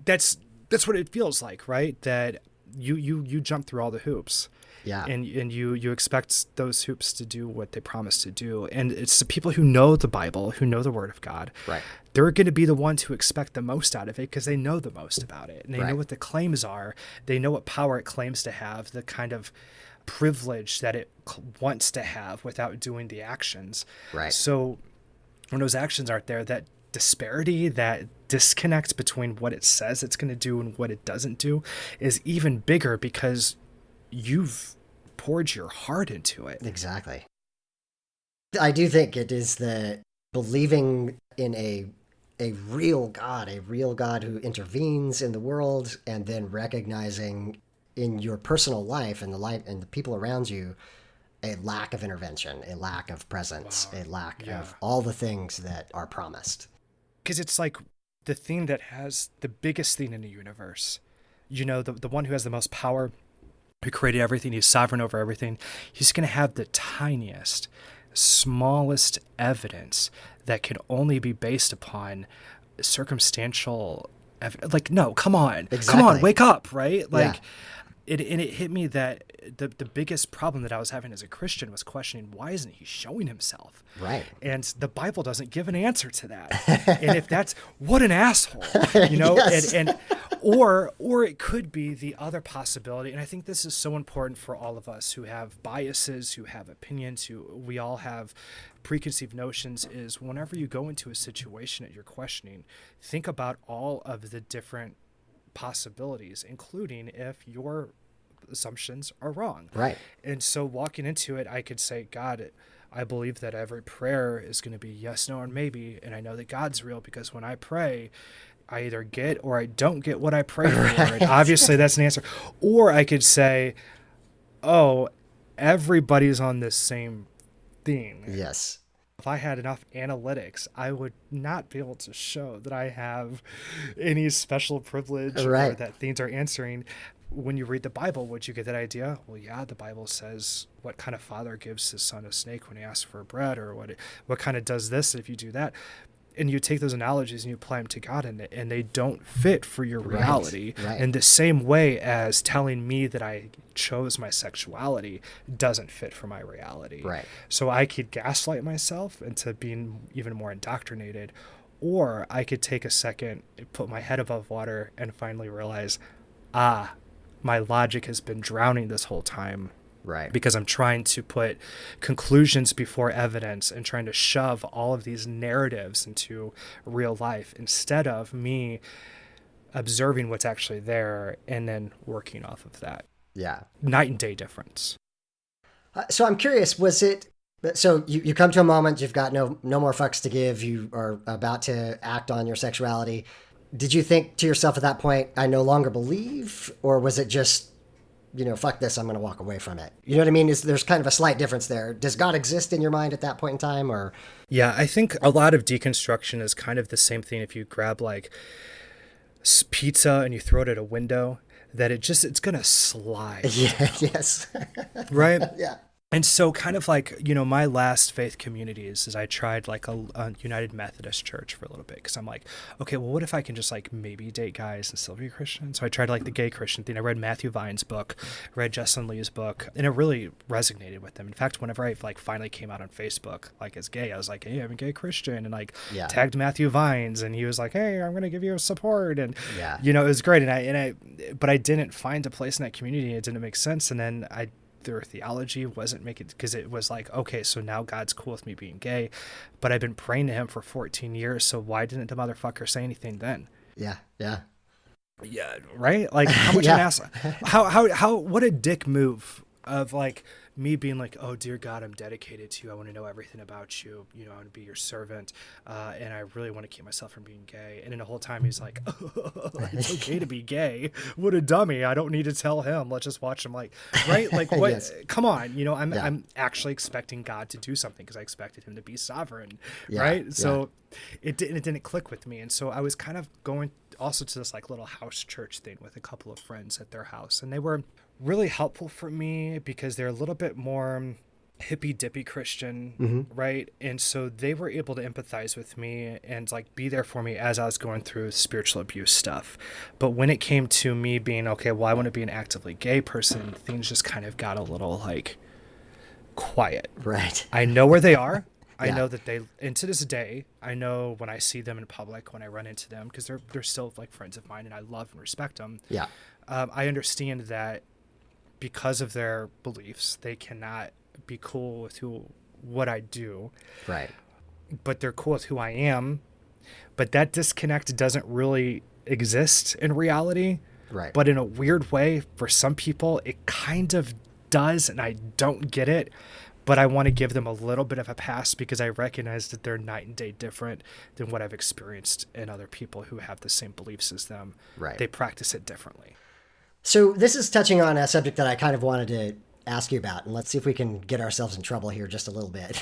Speaker 2: that's what it feels like, right? That you jump through all the hoops.
Speaker 1: Yeah.
Speaker 2: And you expect those hoops to do what they promise to do. And it's the people who know the Bible, who know the Word of God.
Speaker 1: Right.
Speaker 2: They're going to be the ones who expect the most out of it, because they know the most about it. And they know what the claims are. They know what power it claims to have, the kind of privilege that it wants to have without doing the actions.
Speaker 1: Right.
Speaker 2: So when those actions aren't there, that disparity, that disconnect between what it says it's going to do and what it doesn't do is even bigger, because you've poured your heart into it.
Speaker 1: Exactly. I do think it is the believing in a real God who intervenes in the world, and then recognizing in your personal life and the life and the people around you a lack of intervention, a lack of presence, a lack of all the things that are promised.
Speaker 2: Because it's like the thing that has the biggest thing in the universe, you know, the one who has the most power, who created everything, he's sovereign over everything, he's going to have the tiniest, smallest evidence that can only be based upon circumstantial evidence. Like, no, come on, wake up, right? Like, it hit me that the biggest problem that I was having as a Christian was questioning, why isn't he showing himself?
Speaker 1: Right.
Speaker 2: And the Bible doesn't give an answer to that. And if that's, what an asshole, you know, and or it could be the other possibility. And I think this is so important for all of us who have biases, who have opinions, we all have preconceived notions, is whenever you go into a situation that you're questioning, think about all of the different possibilities, including if your assumptions are wrong.
Speaker 1: Right.
Speaker 2: And so walking into it, I could say, God, I believe that every prayer is going to be yes, no, and maybe. And I know that God's real because when I pray, I either get or I don't get what I pray for. Right. And obviously that's an answer. Or I could say, oh, everybody's on this same thing.
Speaker 1: Yes.
Speaker 2: If I had enough analytics, I would not be able to show that I have any special privilege or that things are answering. When you read the Bible, would you get that idea? Well, yeah, the Bible says what kind of father gives his son a snake when he asks for bread, or what kind of does this if you do that. And you take those analogies and you apply them to God, and they don't fit for your reality.
Speaker 1: Right.
Speaker 2: In the same way as telling me that I chose my sexuality doesn't fit for my reality.
Speaker 1: Right.
Speaker 2: So I could gaslight myself into being even more indoctrinated, or I could take a second, put my head above water, and finally realize, my logic has been drowning this whole time.
Speaker 1: Right.
Speaker 2: Because I'm trying to put conclusions before evidence and trying to shove all of these narratives into real life instead of me observing what's actually there and then working off of that.
Speaker 1: Yeah.
Speaker 2: Night and day difference.
Speaker 1: So I'm curious, was it, so you come to a moment, you've got no more fucks to give, you are about to act on your sexuality. Did you think to yourself at that point, I no longer believe, or was it just, you know, fuck this, I'm going to walk away from it? You know what I mean? There's kind of a slight difference there. Does God exist in your mind at that point in time, or?
Speaker 2: Yeah, I think a lot of deconstruction is kind of the same thing. If you grab like pizza and you throw it at a window, that it's going to slide.
Speaker 1: Yeah, yes.
Speaker 2: Right?
Speaker 1: Yeah.
Speaker 2: And so kind of like, you know, my last faith communities is I tried like a United Methodist church for a little bit because I'm like, okay, well, what if I can just like maybe date guys and still be a Christian? So I tried like the gay Christian thing. I read Matthew Vine's book, read Justin Lee's book, and it really resonated with them. In fact, whenever I like finally came out on Facebook, like as gay, I was like, hey, I'm a gay Christian, and like tagged Matthew Vines, and he was like, hey, I'm going to give you support. And, you know, it was great. But I didn't find a place in that community. It didn't make sense. And then their theology wasn't making, because it was like, okay, so now God's cool with me being gay, but I've been praying to him for 14 years, so why didn't the motherfucker say anything then?
Speaker 1: Yeah,
Speaker 2: right? Like, how much an ass, how what a dick move of like me being like, oh dear God, I'm dedicated to you, I want to know everything about you, you know, I want to be your servant, and I really want to keep myself from being gay. And then the whole time he's like, oh, it's okay to be gay, what a dummy, I don't need to tell him, let's just watch him, like, right? Like, what? Yes. Come on, you know, I'm actually expecting God to do something because I expected him to be sovereign, right? So it didn't click with me. And so I was kind of going also to this like little house church thing with a couple of friends at their house, and they were really helpful for me because they're a little bit more hippy dippy Christian, right? And so they were able to empathize with me and like be there for me as I was going through spiritual abuse stuff. But when it came to me being, okay, well, I want to be an actively gay person, things just kind of got a little like quiet.
Speaker 1: Right.
Speaker 2: I know where they are. I know that and to this day, I know when I see them in public, when I run into them, because they're still like friends of mine and I love and respect them. Yeah. I understand that because of their beliefs, they cannot be cool with what I do. Right. But they're cool with who I am. But that disconnect doesn't really exist in reality. Right. But in a weird way, for some people, it kind of does, and I don't get it. But I want to give them a little bit of a pass because I recognize that they're night and day different than what I've experienced in other people who have the same beliefs as them. Right. They practice it differently.
Speaker 1: So this is touching on a subject that I kind of wanted to ask you about, and let's see if we can get ourselves in trouble here just a little bit.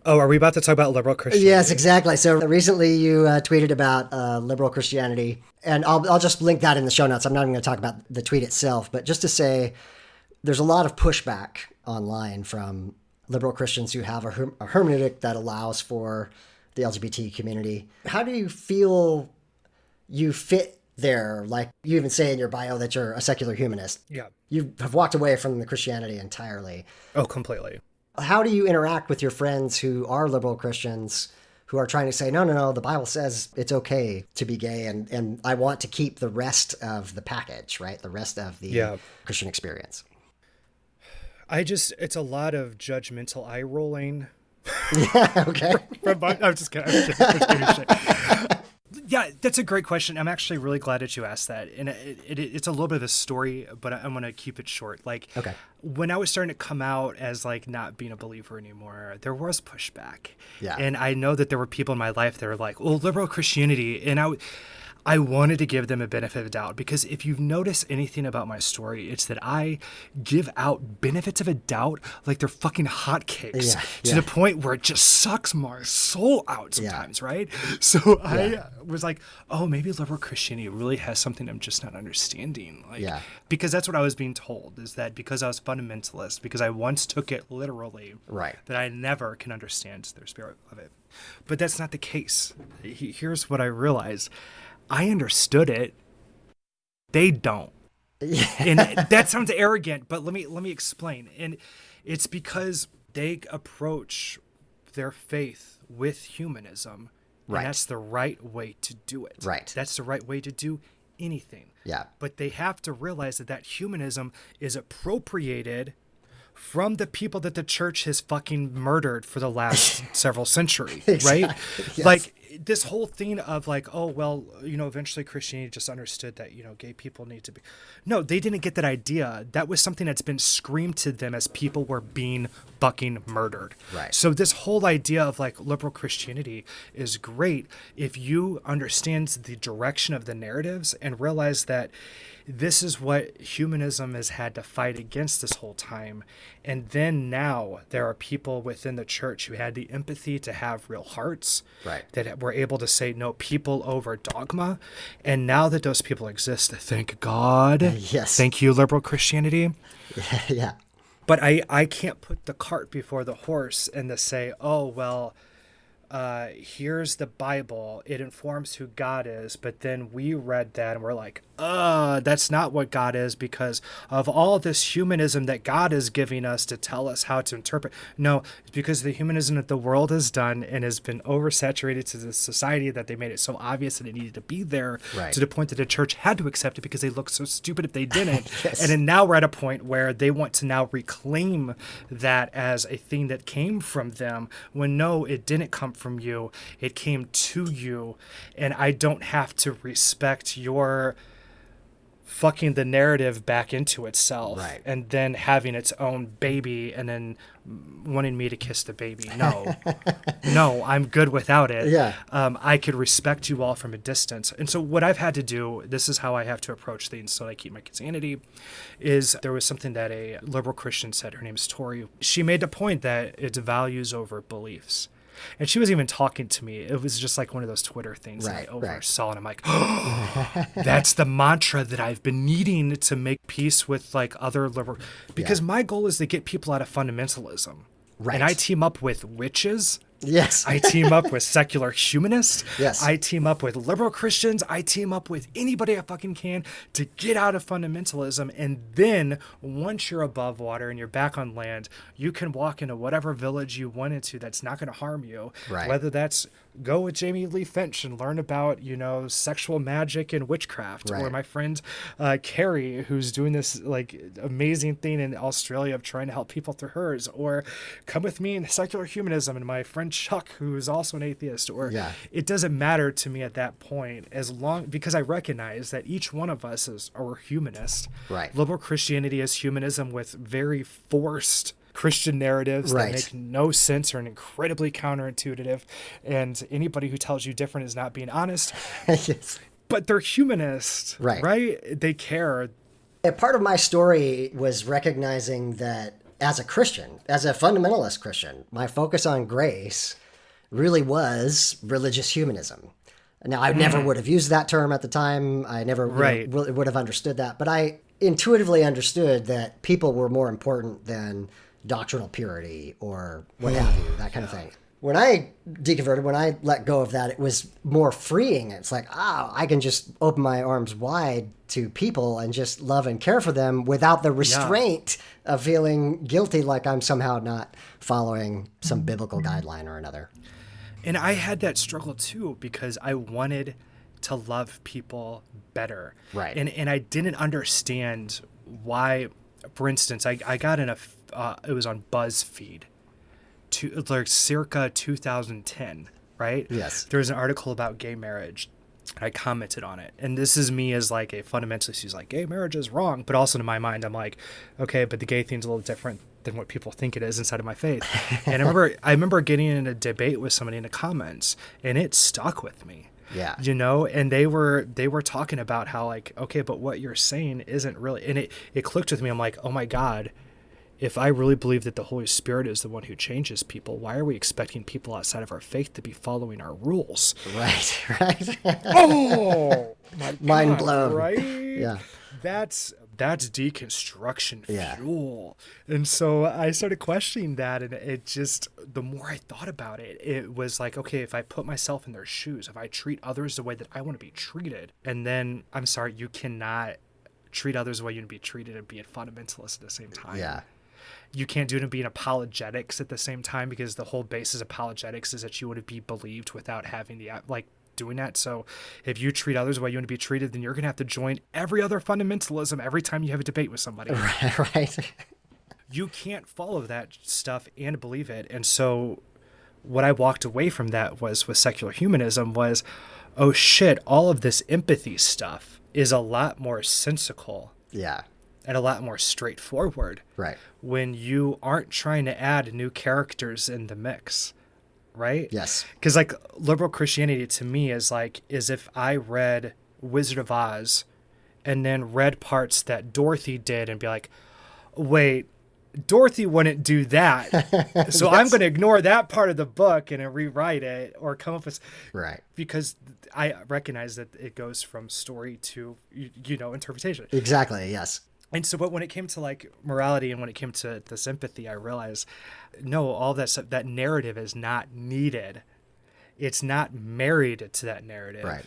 Speaker 2: Oh, are we about to talk about liberal Christianity?
Speaker 1: Yes, exactly. So recently you tweeted about liberal Christianity, and I'll just link that in the show notes. I'm not even going to talk about the tweet itself, but just to say there's a lot of pushback online from liberal Christians who have a hermeneutic that allows for the LGBT community. How do you feel you fit there? Like you even say in your bio that you're a secular humanist.
Speaker 2: Yeah.
Speaker 1: You have walked away from the Christianity entirely.
Speaker 2: Oh, completely.
Speaker 1: How do you interact with your friends who are liberal Christians who are trying to say, no, the Bible says it's okay to be gay, and I want to keep the rest of the package, right? The rest of the Christian experience.
Speaker 2: It's a lot of judgmental eye rolling.
Speaker 1: Yeah, okay.
Speaker 2: I'm just kidding. I'm just kidding. Yeah, that's a great question. I'm actually really glad that you asked that. And it's a little bit of a story, but I'm going to keep it short. Like,
Speaker 1: okay.
Speaker 2: When I was starting to come out as like not being a believer anymore, there was pushback.
Speaker 1: Yeah.
Speaker 2: And I know that there were people in my life that were like, well, liberal Christianity. And I wanted to give them a benefit of the doubt, because if you've noticed anything about my story, it's that I give out benefits of a doubt like they're fucking hotcakes to the point where it just sucks my soul out sometimes, right? So I was like, oh, maybe liberal Christianity really has something I'm just not understanding. Like, because that's what I was being told, is that because I was fundamentalist, because I once took it literally, that I never can understand their spirit of it. But that's not the case. Here's what I realized. I understood it. They don't. And that sounds arrogant, but let me explain. And it's because they approach their faith with humanism. Right. And that's the right way to do it.
Speaker 1: Right.
Speaker 2: That's the right way to do anything.
Speaker 1: Yeah.
Speaker 2: But they have to realize that humanism is appropriated from the people that the church has fucking murdered for the last several centuries, right? Yes. Like this whole thing of like, oh, well, eventually Christianity just understood that, gay people need to be. No, they didn't get that idea. That was something that's been screamed to them as people were being fucking murdered.
Speaker 1: Right.
Speaker 2: So this whole idea of like liberal Christianity is great if you understand the direction of the narratives and realize that this is what humanism has had to fight against this whole time. And then now there are people within the church who had the empathy to have real hearts, that were able to say, no, people over dogma. And now that those people exist, thank God.
Speaker 1: Yes.
Speaker 2: Thank you, liberal Christianity.
Speaker 1: Yeah.
Speaker 2: But I can't put the cart before the horse and to say, oh, well, here's the Bible. It informs who God is. But then we read that and we're like, that's not what God is, because of all this humanism that God is giving us to tell us how to interpret. No, it's because of the humanism that the world has done and has been oversaturated to the society that they made it so obvious that it needed to be there, to the point that the church had to accept it because they looked so stupid if they didn't. Yes. And then now we're at a point where they want to now reclaim that as a thing that came from them, when no, it didn't come from you. It came to you. And I don't have to respect your fucking the narrative back into itself and then having its own baby and then wanting me to kiss the baby. No, I'm good without it. Yeah. I could respect you all from a distance. And so what I've had to do, this is how I have to approach things so that I keep my sanity, is there was something that a liberal Christian said. Her name is Tori. She made the point that it's values over beliefs. And she was even talking to me. It was just like one of those Twitter things that I oversaw. And I'm like, oh, that's the mantra that I've been needing to make peace with like other liberal. Because my goal is to get people out of fundamentalism. Right. And I team up with witches.
Speaker 1: Yes.
Speaker 2: I team up with secular humanists.
Speaker 1: Yes.
Speaker 2: I team up with liberal Christians. I team up with anybody I fucking can to get out of fundamentalism. And then once you're above water and you're back on land, you can walk into whatever village you wanted to that's not going to harm you. Right. Whether that's go with Jamie Lee Finch and learn about, sexual magic and witchcraft. Right. Or my friend Carrie, who's doing this like amazing thing in Australia of trying to help people through hers. Or come with me in secular humanism and my friend Chuck, who is also an atheist. Or it doesn't matter to me at that point, as long because I recognize that each one of us is a humanist. Right. Liberal Christianity is humanism with very forced Christian narratives that make no sense or are incredibly counterintuitive, and anybody who tells you different is not being honest.
Speaker 1: Yes.
Speaker 2: but they're humanist, right? They care.
Speaker 1: A part of my story was recognizing that as a Christian, as a fundamentalist Christian, my focus on grace really was religious humanism. Now, I never would have used that term at the time. I never would have understood that. But I intuitively understood that people were more important than doctrinal purity or what have you, that kind of thing. When I deconverted, when I let go of that, it was more freeing. It's like, I can just open my arms wide to people and just love and care for them without the restraint of feeling guilty like I'm somehow not following some biblical guideline or another.
Speaker 2: And I had that struggle too, because I wanted to love people better.
Speaker 1: Right.
Speaker 2: And I didn't understand why. For instance, I got in it was on BuzzFeed, like circa 2010, right?
Speaker 1: Yes.
Speaker 2: There was an article about gay marriage. I commented on it. And this is me as like a fundamentalist who's like, gay marriage is wrong. But also in my mind, I'm like, okay, but the gay thing's a little different than what people think it is inside of my faith. And I remember getting in a debate with somebody in the comments, and it stuck with me.
Speaker 1: Yeah.
Speaker 2: You know, and they were talking about how like, okay, but what you're saying isn't really, and it clicked with me. I'm like, oh my God, if I really believe that the Holy Spirit is the one who changes people, why are we expecting people outside of our faith to be following our rules?
Speaker 1: Right.
Speaker 2: Oh, my God,
Speaker 1: mind blown.
Speaker 2: Right?
Speaker 1: Yeah.
Speaker 2: That's deconstruction fuel. Yeah. And so I started questioning that, and it just, the more I thought about it, it was like, okay, if I put myself in their shoes, if I treat others the way that I want to be treated, and then, I'm sorry, you cannot treat others the way you want to be treated and be a fundamentalist at the same time.
Speaker 1: Yeah.
Speaker 2: You can't do it and be an apologetics at the same time, because the whole basis of apologetics is that you want to be believed without having the, like, doing that. So if you treat others the way you want to be treated, then you're going to have to join every other fundamentalism every time you have a debate with somebody.
Speaker 1: Right.
Speaker 2: You can't follow that stuff and believe it. And so what I walked away from that was with secular humanism was, oh shit, all of this empathy stuff is a lot more sensical.
Speaker 1: Yeah.
Speaker 2: And a lot more straightforward.
Speaker 1: Right.
Speaker 2: When you aren't trying to add new characters in the mix. Right?
Speaker 1: Yes.
Speaker 2: Because like liberal Christianity to me is like, is if I read Wizard of Oz and then read parts that Dorothy did and be like, wait, Dorothy wouldn't do that. So yes. I'm going to ignore that part of the book and rewrite it or come up with,
Speaker 1: right.
Speaker 2: Because I recognize that it goes from story to, interpretation.
Speaker 1: Exactly. Yes.
Speaker 2: And so, but when it came to like morality and when it came to the sympathy, I realized, no, all that stuff, that narrative is not needed. It's not married to that narrative.
Speaker 1: Right.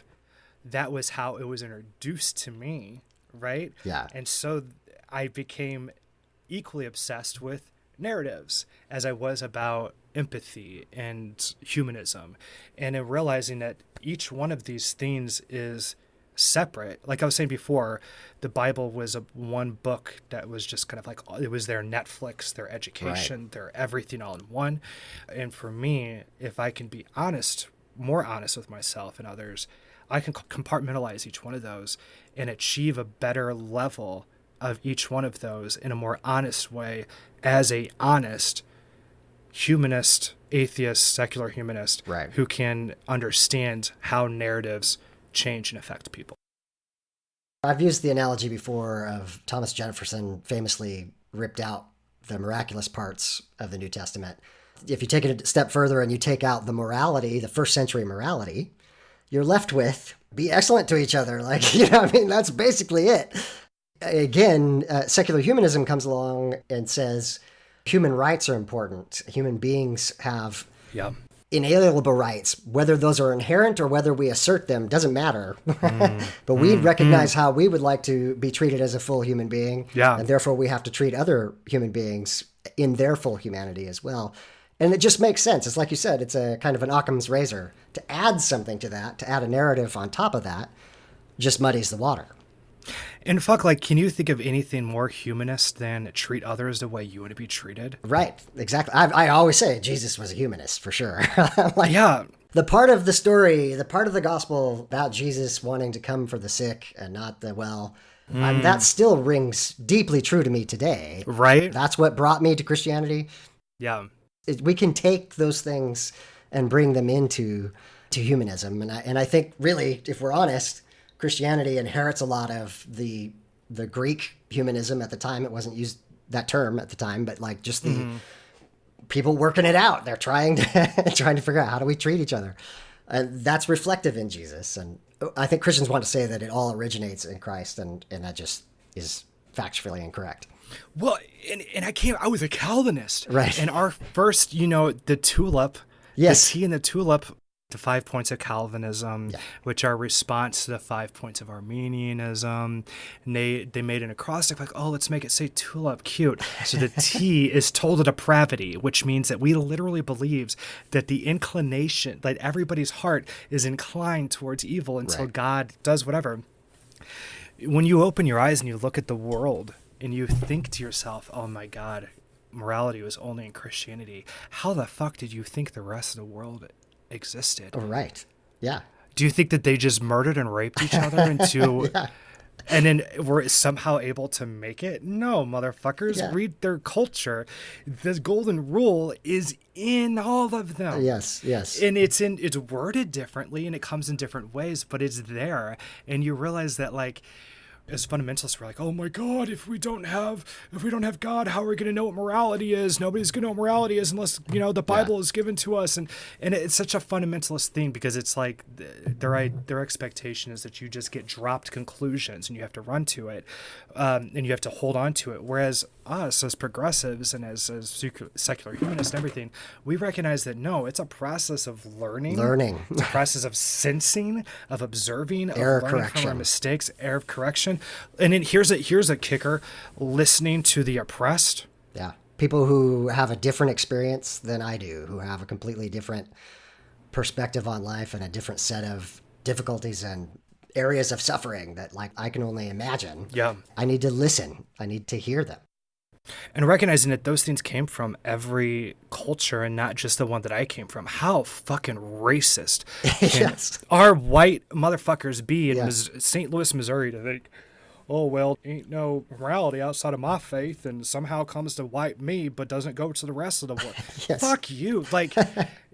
Speaker 2: That was how it was introduced to me. Right.
Speaker 1: Yeah.
Speaker 2: And so I became equally obsessed with narratives as I was about empathy and humanism. And in realizing that each one of these things is separate. Like I was saying before, the Bible was one book that was just kind of like, it was their Netflix, their education, their everything all in one. And for me, if I can be honest, more honest with myself and others, I can compartmentalize each one of those and achieve a better level of each one of those in a more honest way as a honest humanist, atheist, secular humanist who can understand how narratives change and affect people.
Speaker 1: I've used the analogy before of Thomas Jefferson famously ripped out the miraculous parts of the New Testament. If you take it a step further and you take out the morality, the first century morality, you're left with be excellent to each other. Like, that's basically it. Again, secular humanism comes along and says human rights are important. Human beings have inalienable rights. Whether those are inherent or whether we assert them doesn't matter. But we recognize how we would like to be treated as a full human being. Yeah. And therefore we have to treat other human beings in their full humanity as well. And it just makes sense. It's like you said, it's a kind of an Occam's razor. To add something to that, to add a narrative on top of that, just muddies the water.
Speaker 2: And can you think of anything more humanist than treat others the way you want to be treated?
Speaker 1: Right, exactly. I always say Jesus was a humanist, for sure. The part of the story, the part of the gospel about Jesus wanting to come for the sick and not the well, that still rings deeply true to me today.
Speaker 2: Right.
Speaker 1: That's what brought me to Christianity.
Speaker 2: Yeah.
Speaker 1: We can take those things and bring them into humanism. And I think, really, if we're honest, Christianity inherits a lot of the Greek humanism at the time. It wasn't used that term at the time, but like just the people working it out. They're trying to figure out how do we treat each other. And that's reflective in Jesus. And I think Christians want to say that it all originates in Christ, and that just is factually incorrect.
Speaker 2: Well, and I was a Calvinist.
Speaker 1: Right.
Speaker 2: And our first, the tulip,
Speaker 1: Yes.
Speaker 2: the tea and the tulip, the 5 points of Calvinism,
Speaker 1: Yeah.
Speaker 2: which are response to the 5 points of Arminianism. And they made an acrostic like, oh, let's make it say tulip, cute. So the T is total depravity, which means that we literally believes that the inclination, that everybody's heart is inclined towards evil until
Speaker 1: Right.
Speaker 2: God does whatever. When you open your eyes and you look at the world and you think to yourself, oh my God, morality was only in Christianity. How the fuck did you think the rest of the world existed?
Speaker 1: Right. Yeah.
Speaker 2: Do you think that they just murdered and raped each other into
Speaker 1: Yeah.
Speaker 2: and then were somehow able to make it? No, motherfuckers.
Speaker 1: Yeah.
Speaker 2: Read their culture. The golden rule is in all of them.
Speaker 1: Yes.
Speaker 2: And it's worded differently and it comes in different ways, but it's there. And you realize that, like, as fundamentalists, we're like, oh my God, if we don't have God, how are we going to know what morality is? Nobody's going to know what morality is unless, the Bible is given to us. And it's such a fundamentalist thing because it's like their expectation is that you just get dropped conclusions and you have to run to it and you have to hold on to it. Whereas us as progressives and as secular humanists and everything, we recognize that no, it's a process of learning. It's a process of sensing, of observing, of
Speaker 1: Error
Speaker 2: learning
Speaker 1: correction.
Speaker 2: from our mistakes, error of correction. And then here's a kicker: listening to the oppressed.
Speaker 1: Yeah. People who have a different experience than I do, who have a completely different perspective on life and a different set of difficulties and areas of suffering that, like, I can only imagine.
Speaker 2: Yeah.
Speaker 1: I need to listen. I need to hear them.
Speaker 2: And recognizing that those things came from every culture and not just the one that I came from. How fucking racist can
Speaker 1: Yes.
Speaker 2: our white motherfuckers be in
Speaker 1: Yeah.
Speaker 2: St. Louis, Missouri to think, oh, well, ain't no morality outside of my faith and somehow comes to white me but doesn't go to the rest of the world.
Speaker 1: Yes.
Speaker 2: Fuck you. Like,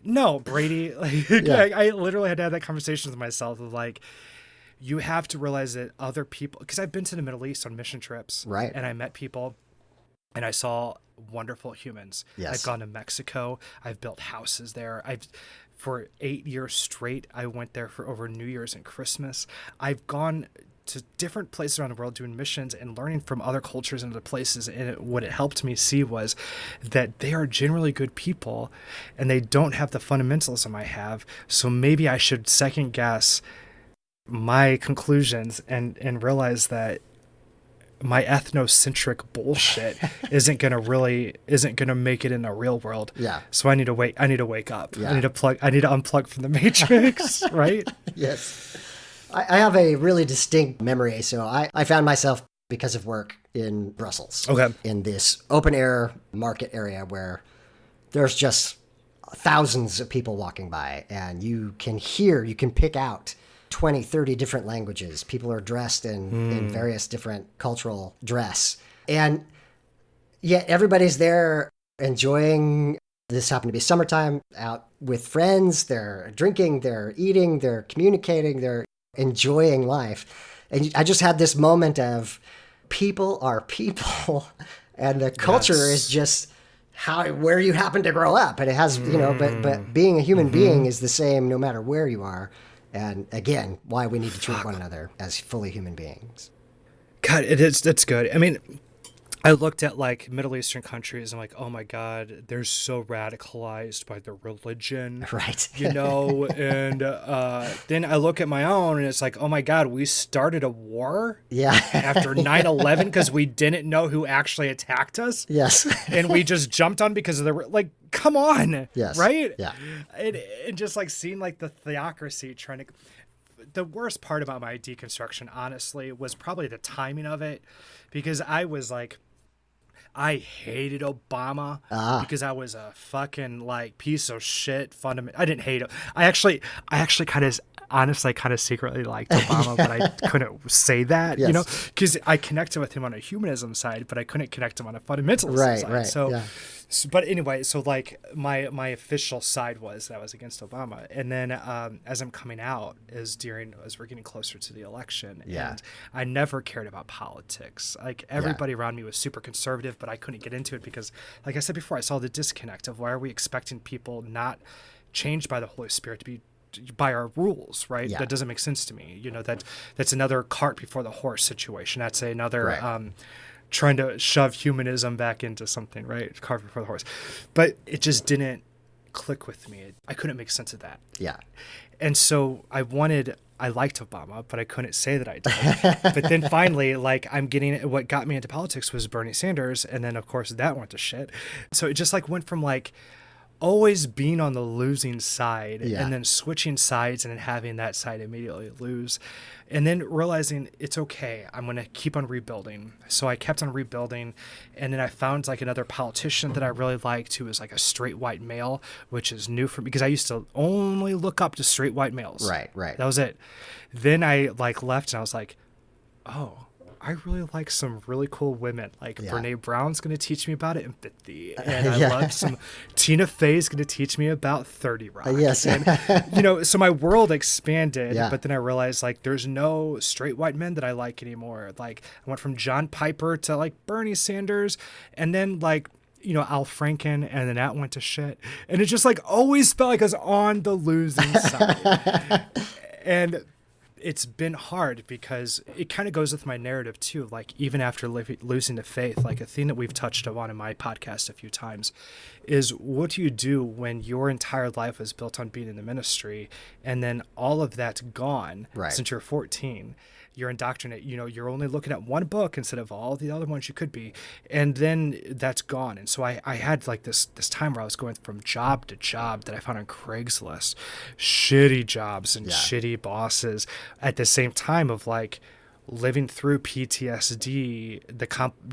Speaker 2: no, Brady. Like,
Speaker 1: Yeah.
Speaker 2: I literally had to have that conversation with myself of like, you have to realize that other people, because I've been to the Middle East on mission trips.
Speaker 1: Right.
Speaker 2: And I met people. And I saw wonderful humans.
Speaker 1: Yes.
Speaker 2: I've gone to Mexico. I've built houses there. For 8 years straight, I went there for over New Year's and Christmas. I've gone to different places around the world doing missions and learning from other cultures and other places. And what it helped me see was that they are generally good people and they don't have the fundamentalism I have. So maybe I should second guess my conclusions and realize that my ethnocentric bullshit isn't gonna make it in the real world.
Speaker 1: Yeah.
Speaker 2: So I need to wake up.
Speaker 1: Yeah.
Speaker 2: I need to unplug from the matrix, right?
Speaker 1: Yes. I have a really distinct memory. So I found myself, because of work, in Brussels.
Speaker 2: Okay.
Speaker 1: In this open air market area where there's just thousands of people walking by, and you can pick out 20, 30 different languages. People are dressed in various different cultural dress. And yet everybody's there enjoying. This happened to be summertime, out with friends. They're drinking, they're eating, they're communicating, they're enjoying life. And I just had this moment of people are people and the culture is just where you happen to grow up. And it has, but being a human being is the same no matter where you are. And again, why we need to treat one another as fully human beings.
Speaker 2: God, that's good. I mean, I looked at like Middle Eastern countries and like, oh my God, they're so radicalized by their religion.
Speaker 1: Right.
Speaker 2: And then I look at my own and it's like, oh my God, we started a war
Speaker 1: Yeah.
Speaker 2: after 9/11 because we didn't know who actually attacked us.
Speaker 1: Yes.
Speaker 2: And we just jumped on because of like, come on.
Speaker 1: Yes.
Speaker 2: Right?
Speaker 1: Yeah.
Speaker 2: And just like seeing like the theocracy trying to. The worst part about my deconstruction, honestly, was probably the timing of it, because I was like, I hated Obama because I was a fucking like piece of shit I didn't hate him. I actually kind of secretly liked Obama, but I couldn't say that,
Speaker 1: Yes.
Speaker 2: because I connected with him on a humanism side, but I couldn't connect him on a fundamentalist side.
Speaker 1: Right.
Speaker 2: So,
Speaker 1: Yeah.
Speaker 2: But anyway, so like my official side was that I was against Obama, and then as I'm coming out, as we're getting closer to the election, and I never cared about politics. Like everybody around me was super conservative, but I couldn't get into it because, like I said before, I saw the disconnect of why are we expecting people not changed by the Holy Spirit to be by our rules, right? That doesn't make sense to me. You know, that's another cart before the horse situation. That's another trying to shove humanism back into something, right? Cart before the horse. But it just didn't click with me. I couldn't make sense of that.
Speaker 1: Yeah.
Speaker 2: And so I liked Obama, but I couldn't say that I did. But then finally, like what got me into politics was Bernie Sanders. And then of course that went to shit. So it just like went from like always being on the losing side and then switching sides and then having that side immediately lose. And then realizing it's okay. I'm going to keep on rebuilding. So I kept on rebuilding. And then I found like another politician that I really liked who was like a straight white male, which is new for me because I used to only look up to straight white males.
Speaker 1: Right.
Speaker 2: That was it. Then I like left and I was like, oh, I really like some really cool women. Like Brene Brown's going to teach me about empathy. And I love some Tina Fey's going to teach me about 30 Rock.
Speaker 1: Yes.
Speaker 2: And, you know, so my world expanded, but then I realized like there's no straight white men that I like anymore. Like I went from John Piper to like Bernie Sanders and then like, you know, Al Franken, and then that went to shit. And it just like always felt like I was on the losing side. And it's been hard because it kind of goes with my narrative too. Like even after losing the faith, like a thing that we've touched on in my podcast a few times is what do you do when your entire life is built on being in the ministry and then all of that's gone since you're 14? You're indoctrinated, you know, you're only looking at one book instead of all the other ones you could be. And then that's gone. And so I had like this time where I was going from job to job that I found on Craigslist, shitty jobs and shitty bosses at the same time of like living through PTSD,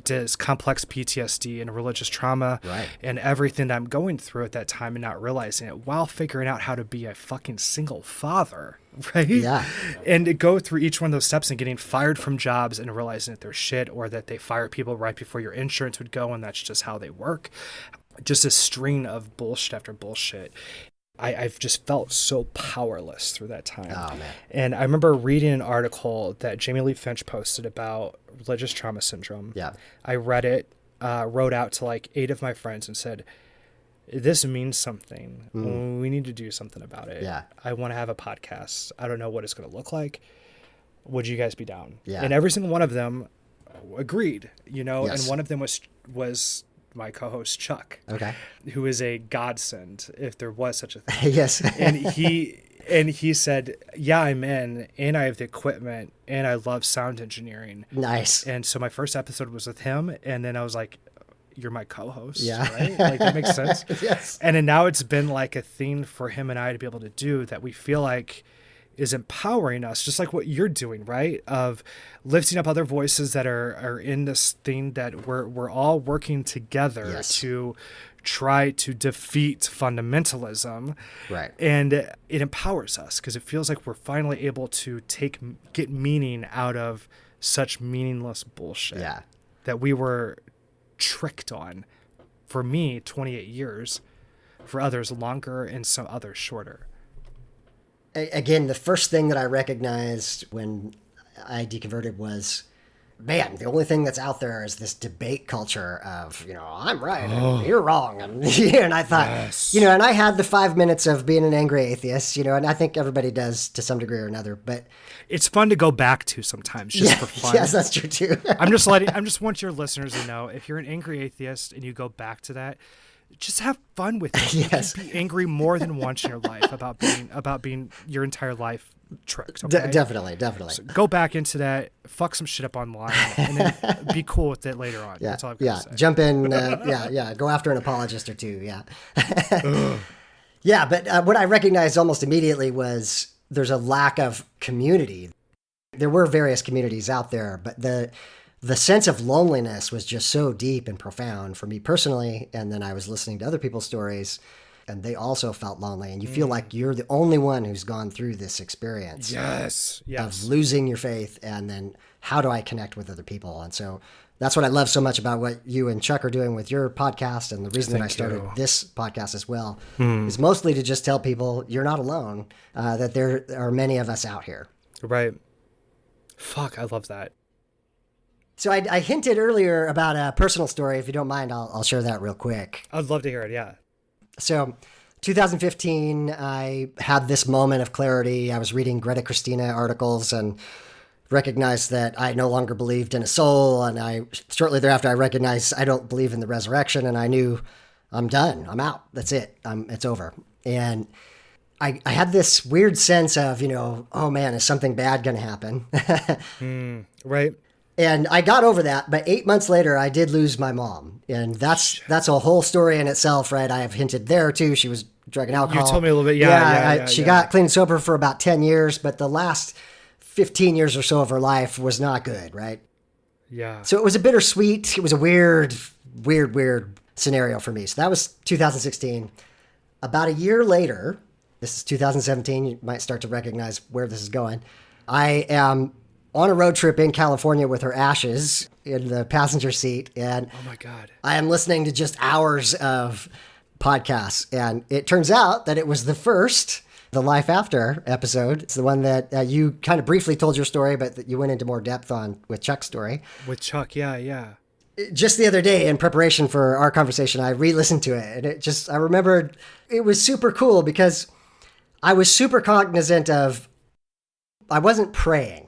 Speaker 2: this complex PTSD and religious trauma and everything that I'm going through at that time and not realizing it while figuring out how to be a fucking single father. Right? Yeah. And to go through each one of those steps and getting fired from jobs and realizing that they're shit or that they fire people right before your insurance would go and that's just how they work. Just a string of bullshit after bullshit. I've just felt so powerless through that time.
Speaker 1: Oh, man.
Speaker 2: And I remember reading an article that Jamie Lee Finch posted about religious trauma syndrome.
Speaker 1: Yeah.
Speaker 2: I read it, wrote out to like 8 of my friends and said, this means something. We need to do something about it.
Speaker 1: Yeah.
Speaker 2: I want to have a podcast. I don't know what it's going to look like. Would you guys be down?
Speaker 1: Yeah.
Speaker 2: And every single one of them agreed, you know,
Speaker 1: Yes.
Speaker 2: and one of them was my co-host Chuck, who is a godsend if there was such a thing.
Speaker 1: Yes.
Speaker 2: And he said, yeah, I'm in and I have the equipment and I love sound engineering.
Speaker 1: Nice.
Speaker 2: And so my first episode was with him. And then I was like, you're my co-host,
Speaker 1: right?
Speaker 2: Like that makes sense.
Speaker 1: Yes.
Speaker 2: And then now it's been like a thing for him and I to be able to do that we feel like is empowering us, just like what you're doing, right? Of lifting up other voices that are in this thing that we're all working together to try to defeat fundamentalism.
Speaker 1: Right.
Speaker 2: And it empowers us because it feels like we're finally able to get meaning out of such meaningless bullshit that we were tricked on. For me, 28 years, for others longer, and some others shorter.
Speaker 1: Again, the first thing that I recognized when I deconverted was, man, the only thing that's out there is this debate culture of, you know, I'm right and you're wrong. And I thought, you know, and I had the 5 minutes of being an angry atheist, you know, and I think everybody does to some degree or another, but
Speaker 2: it's fun to go back to sometimes just for fun.
Speaker 1: Yes, that's true too.
Speaker 2: I just want your listeners to know, if you're an angry atheist and you go back to that, just have fun with it.
Speaker 1: Yes.
Speaker 2: You can be angry more than once in your life about being your entire life tricked. Okay?
Speaker 1: Definitely.
Speaker 2: So go back into that, fuck some shit up online, and then be cool with it later on. That's all I've got to say.
Speaker 1: Jump in. Go after an apologist or two. Yeah. But what I recognized almost immediately was there's a lack of community. There were various communities out there, but the sense of loneliness was just so deep and profound for me personally. And then I was listening to other people's stories and they also felt lonely. And you feel like you're the only one who's gone through this experience
Speaker 2: yes.
Speaker 1: of losing your faith. And then how do I connect with other people? And so That's what I love so much about what you and Chuck are doing with your podcast. And the reason that I started
Speaker 2: you.
Speaker 1: this podcast as well is mostly to just tell people you're not alone, that there are many of us out here.
Speaker 2: Right. Fuck, I love that.
Speaker 1: So I hinted earlier about a personal story. If you don't mind, I'll share that real quick.
Speaker 2: I'd love to hear it. Yeah.
Speaker 1: So 2015, I had this moment of clarity. I was reading Greta Christina articles and recognized that I no longer believed in a soul. And shortly thereafter, I recognized I don't believe in the resurrection. And I knew I'm done. I'm out. That's it. It's over. And I had this weird sense of, oh man, is something bad going to happen?
Speaker 2: Right.
Speaker 1: And I got over that, but 8 months later, I did lose my mom, and that's a whole story in itself, right? I have hinted there too. She was drug and alcohol.
Speaker 2: You told me a little bit,
Speaker 1: She got clean and sober for about 10 years, but the last 15 years or so of her life was not good, right?
Speaker 2: Yeah.
Speaker 1: So it was a bittersweet. It was a weird scenario for me. So that was 2016. About a year later, this is 2017. You might start to recognize where this is going. I am on a road trip in California with her ashes in the passenger seat. And
Speaker 2: oh my God,
Speaker 1: I am listening to just hours of podcasts. And it turns out that it was the Life After episode. It's the one that you kind of briefly told your story, but that you went into more depth on with Chuck's story.
Speaker 2: With Chuck, yeah.
Speaker 1: Just the other day in preparation for our conversation, I re-listened to it. And I remembered it was super cool because I was super cognizant of, I wasn't praying.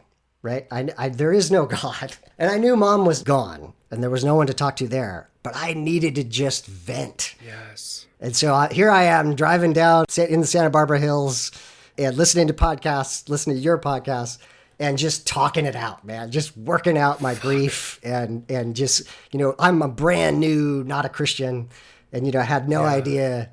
Speaker 1: Right? There is no God. And I knew Mom was gone and there was no one to talk to there, but I needed to just vent.
Speaker 2: Yes.
Speaker 1: And so here I am driving down in the Santa Barbara Hills and listening to podcasts, listening to your podcast, and just talking it out, man. Just working out my grief and just, I'm a brand new, not a Christian. And, I had no idea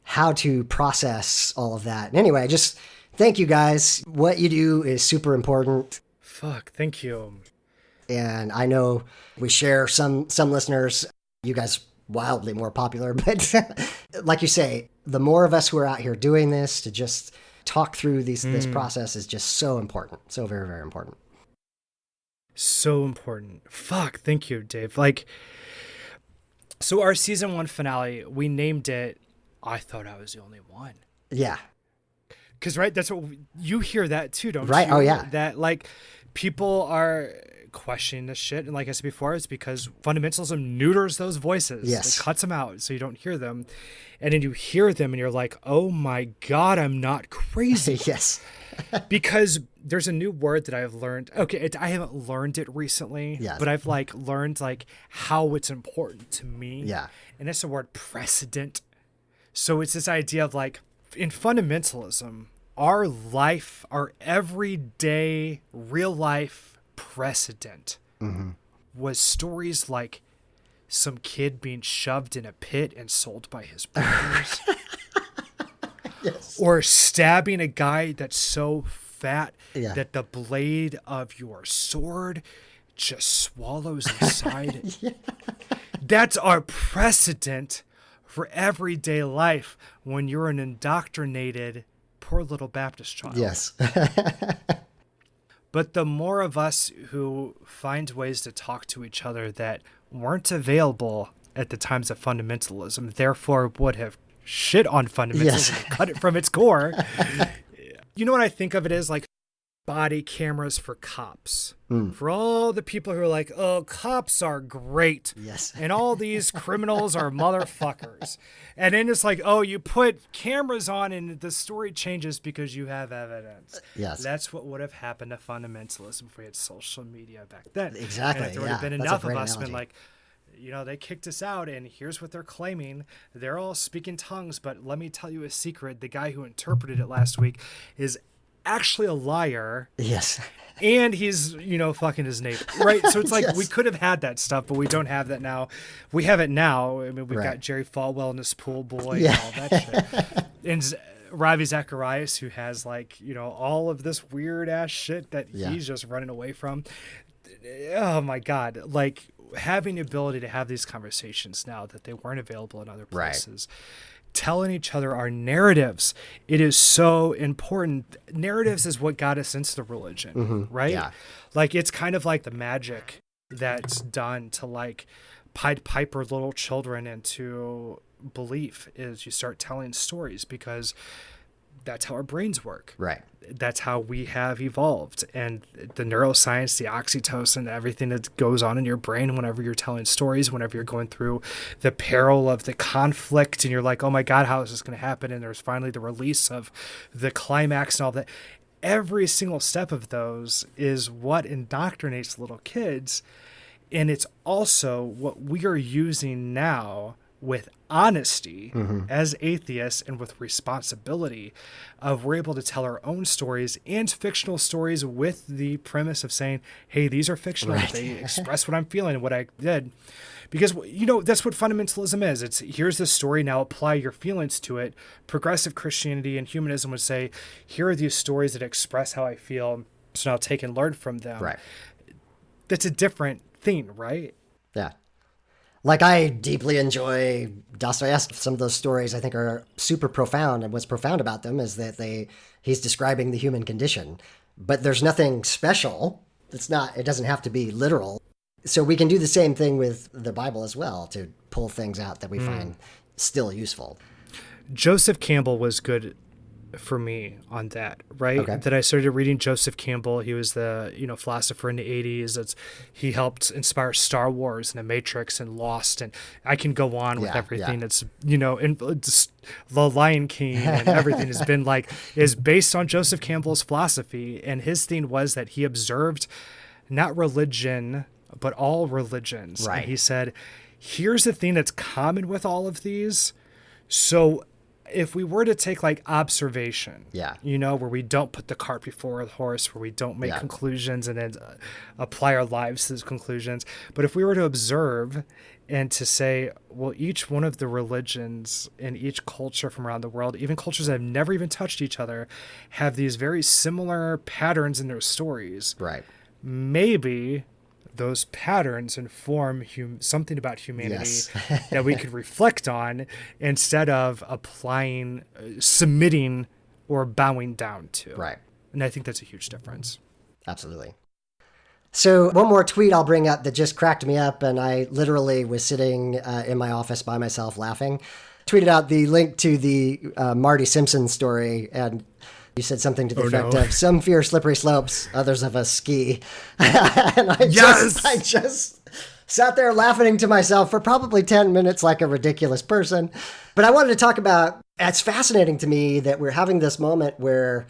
Speaker 1: how to process all of that. And anyway, just thank you guys. What you do is super important.
Speaker 2: Fuck, thank you.
Speaker 1: And I know we share some listeners, you guys wildly more popular, but like you say, the more of us who are out here doing this to just talk through this process is just so important. So very, very important.
Speaker 2: So important. Fuck, thank you, Dave. So our season 1 finale, we named it, I Thought I Was the Only One.
Speaker 1: Yeah.
Speaker 2: Because, right, that's what you hear that too, don't
Speaker 1: right.
Speaker 2: you?
Speaker 1: Oh, yeah.
Speaker 2: That, people are questioning this shit. And like I said before, it's because fundamentalism neuters those voices.
Speaker 1: Yes.
Speaker 2: It cuts them out so you don't hear them. And then you hear them and you're like, oh my God, I'm not crazy.
Speaker 1: Yes.
Speaker 2: Because there's a new word that I've learned. Okay, I haven't learned it recently, but I've learned how it's important to me.
Speaker 1: Yeah.
Speaker 2: And that's the word precedent. So it's this idea of in fundamentalism, our life, our everyday, real life precedent was stories like some kid being shoved in a pit and sold by his brothers.
Speaker 1: Yes.
Speaker 2: Or stabbing a guy that's so fat that the blade of your sword just swallows inside. That's our precedent for everyday life when you're an indoctrinated poor little Baptist child.
Speaker 1: Yes.
Speaker 2: But the more of us who find ways to talk to each other that weren't available at the times of fundamentalism, therefore would have shit on fundamentalism and cut it from its core. You know what I think of it as? Body cameras for cops. For all the people who are oh, cops are great.
Speaker 1: Yes.
Speaker 2: And all these criminals are motherfuckers. And then it's oh, you put cameras on and the story changes because you have evidence.
Speaker 1: Yes.
Speaker 2: That's what would have happened to fundamentalism if we had social media back then.
Speaker 1: Exactly.
Speaker 2: And if there would have been enough of us been they kicked us out and here's what they're claiming. They're all speaking tongues, but let me tell you a secret. The guy who interpreted it last week is actually a liar.
Speaker 1: Yes.
Speaker 2: And he's, fucking his neighbor. Right? So it's we could have had that stuff, but we don't have that now. We have it now. I mean, we've got Jerry Falwell and his pool boy and all that shit. And Ravi Zacharias, who has all of this weird ass shit that he's just running away from. Oh my God. Having the ability to have these conversations now that they weren't available in other places. Telling each other our narratives. It is so important. Narratives is what got us into the religion, right?
Speaker 1: Yeah.
Speaker 2: It's kind of like the magic that's done to like Pied Piper little children into belief is you start telling stories, because that's how our brains work.
Speaker 1: Right.
Speaker 2: That's how we have evolved. And the neuroscience, the oxytocin, everything that goes on in your brain whenever you're telling stories, whenever you're going through the peril of the conflict and you're like, oh my God, how is this going to happen? And there's finally the release of the climax and all that. Every single step of those is what indoctrinates little kids. And it's also what we are using now with honesty as atheists and with responsibility of we're able to tell our own stories and fictional stories with the premise of saying, hey, these are fictional.
Speaker 1: Right.
Speaker 2: They express what I'm feeling and what I did. Because, you know, that's what fundamentalism is. It's here's the story, now apply your feelings to it. Progressive Christianity and humanism would say, here are these stories that express how I feel, so now take and learn from them.
Speaker 1: Right.
Speaker 2: That's a different thing, right?
Speaker 1: Yeah. Like, I deeply enjoy Dostoevsky. Some of those stories I think are super profound, and what's profound about them is that he's describing the human condition, but there's nothing special. It doesn't have to be literal. So we can do the same thing with the Bible as well, to pull things out that we find still useful.
Speaker 2: Joseph Campbell was good for me on that, right?
Speaker 1: Okay.
Speaker 2: That I started reading Joseph Campbell. He was the, philosopher in the 80s. He helped inspire Star Wars and The Matrix and Lost. And I can go on with everything that's, and just The Lion King and everything has been is based on Joseph Campbell's philosophy. And his thing was that he observed not religion, but all religions.
Speaker 1: Right.
Speaker 2: And he said, here's the thing that's common with all of these. So if we were to take observation, where we don't put the cart before the horse, where we don't make conclusions and then apply our lives to those conclusions, but if we were to observe and to say, well, each one of the religions in each culture from around the world, even cultures that have never even touched each other, have these very similar patterns in their stories.
Speaker 1: Right.
Speaker 2: Maybe those patterns inform something about humanity that we could reflect on instead of applying, submitting, or bowing down to.
Speaker 1: Right.
Speaker 2: And I think that's a huge difference.
Speaker 1: Absolutely. So one more tweet I'll bring up that just cracked me up, and I literally was sitting in my office by myself laughing. Tweeted out the link to the Marty Simpson story, and you said something to the effect of, some fear slippery slopes, others of us ski. And I just sat there laughing to myself for probably 10 minutes like a ridiculous person. But I wanted to talk about, it's fascinating to me that we're having this moment where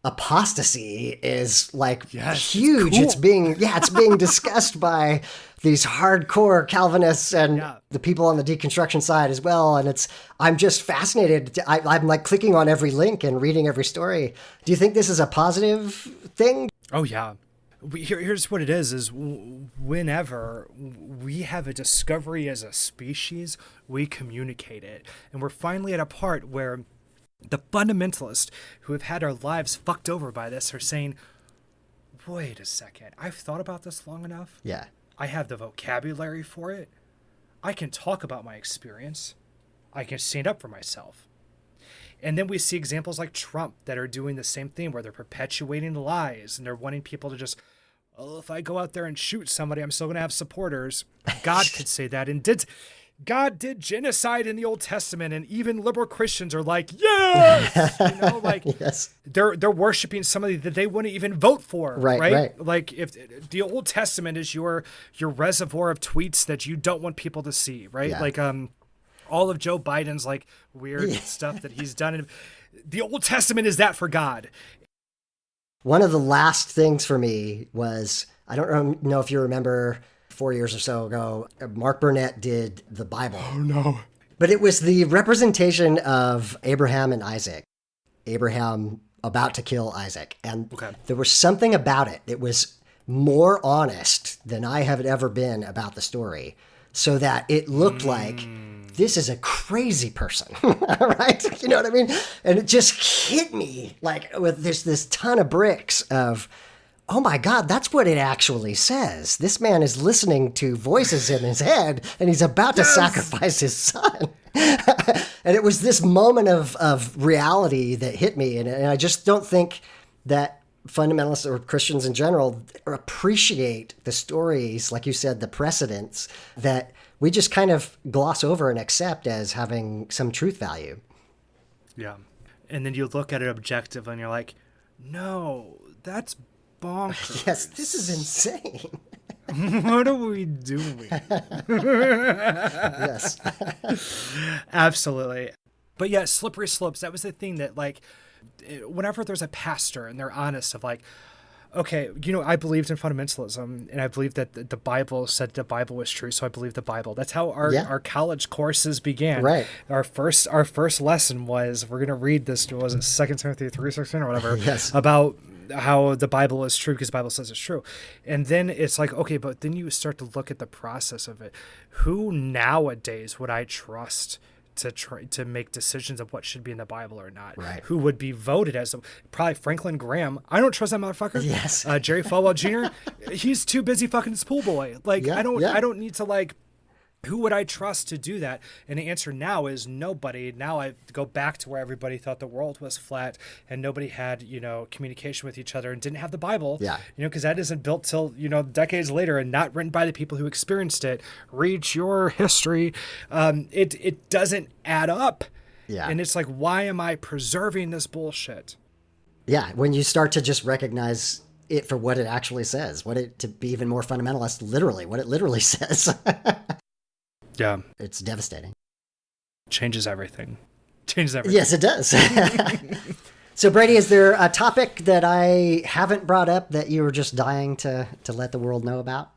Speaker 1: apostasy is huge. It's being discussed by these hardcore Calvinists and the people on the deconstruction side as well. And I'm just fascinated. I'm clicking on every link and reading every story. Do you think this is a positive thing?
Speaker 2: Oh, yeah. Here's what it is whenever we have a discovery as a species, we communicate it. And we're finally at a part where the fundamentalists who have had our lives fucked over by this are saying, wait a second, I've thought about this long enough.
Speaker 1: Yeah.
Speaker 2: I have the vocabulary for it. I can talk about my experience. I can stand up for myself. And then we see examples like Trump that are doing the same thing, where they're perpetuating lies and they're wanting people to just, if I go out there and shoot somebody, I'm still going to have supporters. God could say that. And God did genocide in the Old Testament, and even liberal Christians are like, yes,
Speaker 1: yes.
Speaker 2: They're worshiping somebody that they wouldn't even vote for,
Speaker 1: right?
Speaker 2: Like, if the Old Testament is your reservoir of tweets that you don't want people to see, right?
Speaker 1: Yeah.
Speaker 2: All of Joe Biden's weird stuff that he's done. And the Old Testament is that for God.
Speaker 1: One of the last things for me was, I don't know if you remember, 4 years or so ago, Mark Burnett did the Bible.
Speaker 2: Oh, no.
Speaker 1: But it was the representation of Abraham and Isaac. Abraham about to kill Isaac. And there was something about it that was more honest than I have ever been about the story, so that it looked like this is a crazy person, right? You know what I mean? And it just hit me with this ton of bricks of, oh my God, that's what it actually says. This man is listening to voices in his head, and he's about to sacrifice his son. And it was this moment of reality that hit me. And I just don't think that fundamentalists or Christians in general appreciate the stories, like you said, the precedents that we just kind of gloss over and accept as having some truth value.
Speaker 2: Yeah. And then you look at it objectively and you're like, no, that's bonkers.
Speaker 1: Yes, this is insane.
Speaker 2: What are we doing?
Speaker 1: Yes.
Speaker 2: Absolutely. But yeah, slippery slopes. That was the thing that, like, whenever there's a pastor and they're honest of like, okay, I believed in fundamentalism and I believed that the Bible said the Bible was true. So I believe the Bible. That's how our college courses began.
Speaker 1: Right.
Speaker 2: Our first lesson was, we're going to read this, was it 2 Timothy 3:16 or whatever,
Speaker 1: Yes.
Speaker 2: about how the Bible is true because the Bible says it's true. And then it's like, okay, but then you start to look at the process of it. Who nowadays would I trust to try to make decisions of what should be in the Bible or not?
Speaker 1: Right.
Speaker 2: Who would be voted as probably Franklin Graham? I don't trust that motherfucker.
Speaker 1: Yes.
Speaker 2: Jerry Falwell Jr. He's too busy fucking his pool boy. Like, I don't need to, like, who would I trust to do that? And the answer now is nobody. Now I go back to where everybody thought the world was flat and nobody had, communication with each other and didn't have the Bible.
Speaker 1: Yeah.
Speaker 2: Because that isn't built till, decades later and not written by the people who experienced it. Read your history. It doesn't add up.
Speaker 1: Yeah.
Speaker 2: And it's like, why am I preserving this bullshit?
Speaker 1: Yeah. When you start to just recognize it for what it actually says, to be even more fundamentalist, literally, what it literally says.
Speaker 2: Yeah.
Speaker 1: It's devastating.
Speaker 2: Changes everything. Changes everything.
Speaker 1: Yes, it does. So, Brady, is there a topic that I haven't brought up that you were just dying to let the world know about?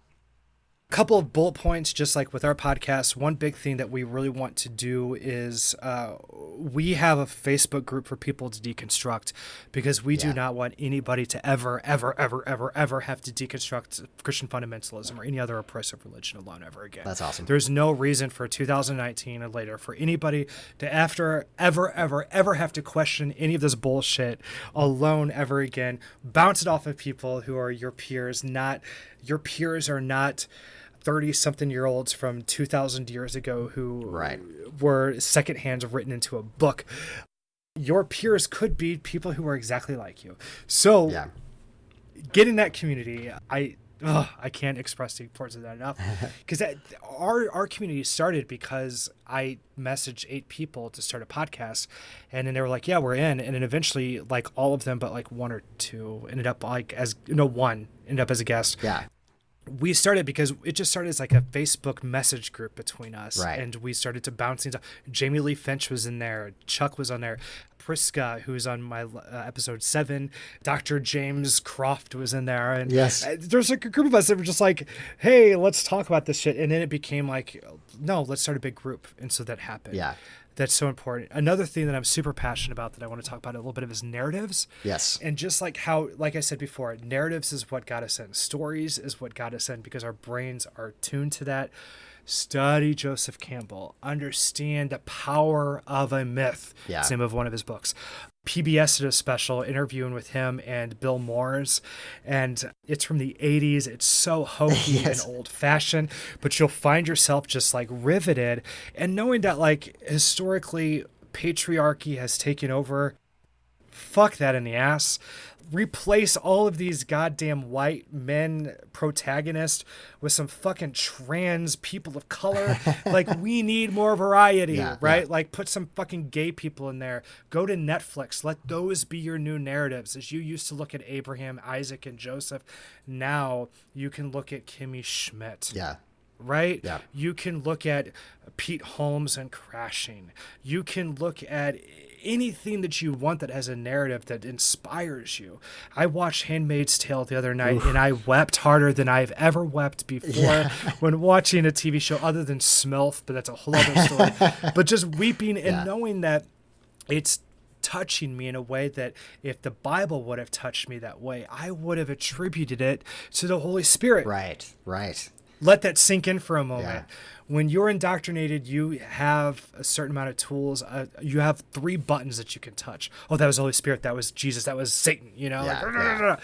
Speaker 2: Couple of bullet points, just like with our podcast. One big thing that we really want to do is we have a Facebook group for people to deconstruct, because we do not want anybody to ever have to deconstruct Christian fundamentalism or any other oppressive religion alone ever again.
Speaker 1: That's awesome.
Speaker 2: There's no reason for 2019 and later for anybody to ever have to question any of this bullshit alone ever again. Bounce it off of people who are your peers. Your peers are not 30-something-year-olds from 2,000 years ago who were secondhand written into a book. Your peers could be people who are exactly like you. So get in that community. I can't express the importance of that enough, because our community started because I messaged 8 people to start a podcast, and then they were like, yeah, we're in. And then eventually, like, all of them but like 1 or 2 ended up one ended up as a guest.
Speaker 1: Yeah.
Speaker 2: We started because it just started as like a Facebook message group between us.
Speaker 1: Right.
Speaker 2: And we started to bounce things off. Jamie Lee Finch was in there. Chuck was on there. Priska, who's on my episode 7. Dr. James Croft was in there. And there's like a group of us that were just like, hey, let's talk about this shit. And then it became like, no, let's start a big group. And so that happened. Yeah. That's so important. Another thing that I'm super passionate about that I want to talk about a little bit of is narratives. Yes. And just like how, like I said before, narratives is what got us in. Stories is what got us in, because our brains are tuned to that. Study Joseph Campbell. Understand the power of a myth. Yeah. It's the name of one of his books. PBS did a special interviewing with him and Bill Moores, and it's from the 80s. It's so hokey and old-fashioned, but you'll find yourself just like riveted, and knowing that like historically patriarchy has taken over. Fuck that in the ass. Replace all of these goddamn white men protagonists with some fucking trans people of color. Like, we need more variety, right? Yeah. Like, put some fucking gay people in there. Go to Netflix. Let those be your new narratives. As you used to look at Abraham, Isaac, and Joseph, now you can look at Kimmy Schmidt. Yeah. Right? Yeah. You can look at Pete Holmes and Crashing. You can look at anything that you want that has a narrative that inspires you. I watched Handmaid's Tale the other night, and I wept harder than I've ever wept before when watching a TV show, other than Smilf, but that's a whole other story. But just weeping and knowing that it's touching me in a way that if the Bible would have touched me that way, I would have attributed it to the Holy Spirit.
Speaker 1: Right, right.
Speaker 2: Let that sink in for a moment.
Speaker 1: Yeah.
Speaker 2: When you're indoctrinated, you have a certain amount of tools. You have 3 buttons that you can touch. Oh, that was the Holy Spirit. That was Jesus. That was Satan. You know,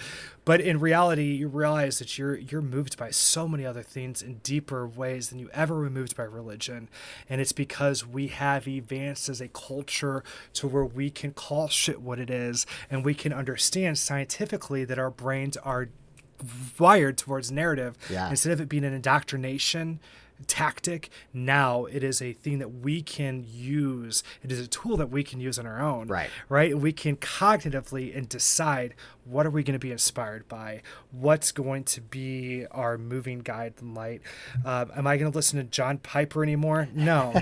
Speaker 2: But in reality, you realize that you're moved by so many other things in deeper ways than you ever were moved by religion. And it's because we have advanced as a culture to where we can call shit what it is, and we can understand scientifically that our brains are wired towards narrative instead of it being an indoctrination tactic. Now it is a thing that we can use. It is a tool that we can use on our own, right? And we can cognitively and decide, what are we going to be inspired by? What's going to be our moving guide and light? Am I going to listen to John Piper anymore? No.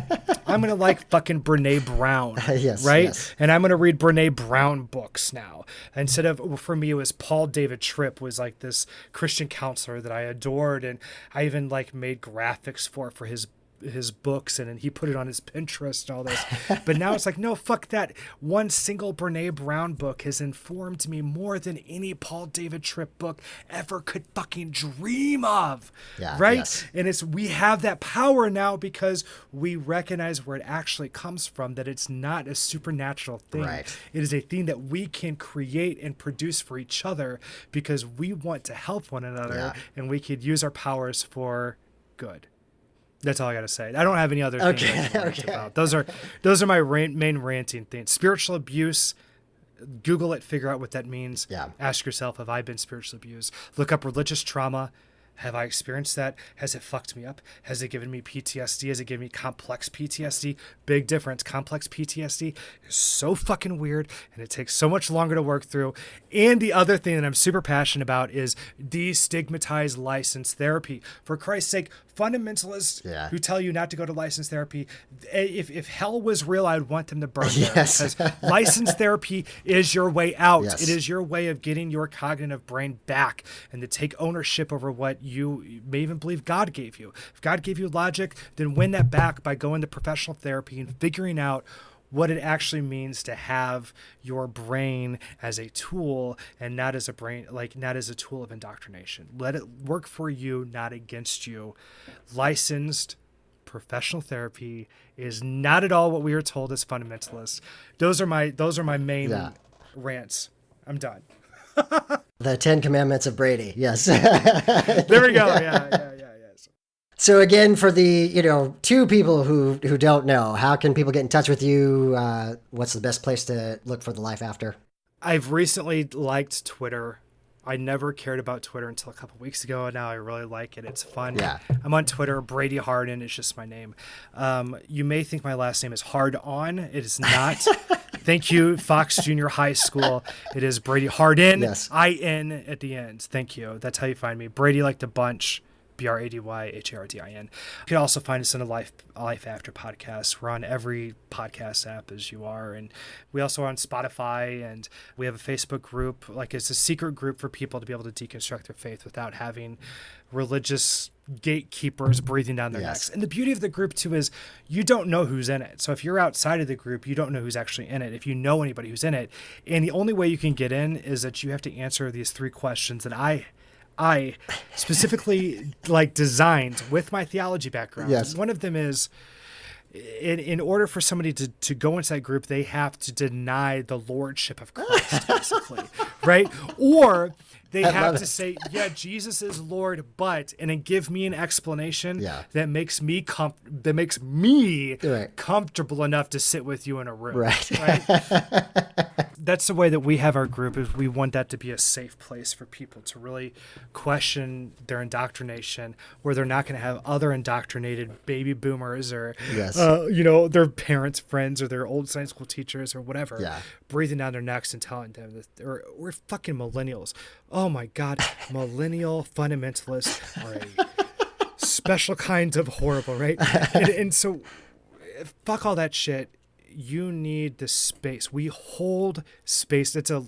Speaker 2: I'm going to like fucking Brene Brown, right? Yes. And I'm going to read Brene Brown books now. Instead of, for me, it was Paul David Tripp was like this Christian counselor that I adored. And I even like made graphics for his books, and he put it on his Pinterest and all this. But now it's like, no, fuck that. One single Brene Brown book has informed me more than any Paul David Tripp book ever could fucking dream of. Right? Yes. And we have that power now because we recognize where it actually comes from, that it's not a supernatural thing. Right. It is a thing that we can create and produce for each other because we want to help one another, and we could use our powers for good. That's all I got to say. I don't have any other things to rant about. Those are my main ranting things. Spiritual abuse. Google it. Figure out what that means. Yeah. Ask yourself, have I been spiritually abused? Look up religious trauma. Have I experienced that? Has it fucked me up? Has it given me PTSD? Has it given me complex PTSD? Big difference. Complex PTSD is so fucking weird, and it takes so much longer to work through. And the other thing that I'm super passionate about is destigmatize licensed therapy. For Christ's sake, fundamentalists who tell you not to go to licensed therapy, if hell was real, I'd want them to burn there. Because licensed therapy is your way out. Yes. It is your way of getting your cognitive brain back and to take ownership over what you may even believe God gave you. If God gave you logic, then win that back by going to professional therapy and figuring out what it actually means to have your brain as a tool and not as a tool of indoctrination. Let it work for you, not against you. Licensed professional therapy is not at all what we are told as fundamentalists. Those are my main rants. I'm done.
Speaker 1: The 10 Commandments of Brady. Yes.
Speaker 2: There we go. Yeah.
Speaker 1: So again, for the 2 people who don't know, how can people get in touch with you? What's the best place to look for the Life After?
Speaker 2: I've recently liked Twitter. I never cared about Twitter until a couple of weeks ago, and now I really like it. It's fun. Yeah. I'm on Twitter. Brady Hardin is just my name. You may think my last name is Hard On. It is not. Thank you, Fox Junior High School. It is Brady Hardin. Yes. I-N at the end. Thank you. That's how you find me. Brady like the bunch. BradyHardin. You can also find us on the Life After podcast. We're on every podcast app as you are. And we also are on Spotify, and we have a Facebook group. Like, it's a secret group for people to be able to deconstruct their faith without having religious gatekeepers breathing down their necks. And the beauty of the group too is you don't know who's in it. So if you're outside of the group, you don't know who's actually in it. If you know anybody who's in it, and the only way you can get in is that you have to answer these 3 questions that I specifically designed with my theology background. Yes. One of them is, in order for somebody to go into that group, they have to deny the lordship of Christ, basically, right? Or they have to say, Jesus is Lord, but, and then give me an explanation that makes me comfortable enough to sit with you in a room. Right? That's the way that we have our group. Is we want that to be a safe place for people to really question their indoctrination, where they're not going to have other indoctrinated baby boomers or their parents' friends or their old Sunday school teachers or whatever breathing down their necks and telling them that we're fucking millennials. Oh my God, millennial fundamentalists are a special kind of horrible, right? And so, fuck all that shit. You need the space. We hold space. It's a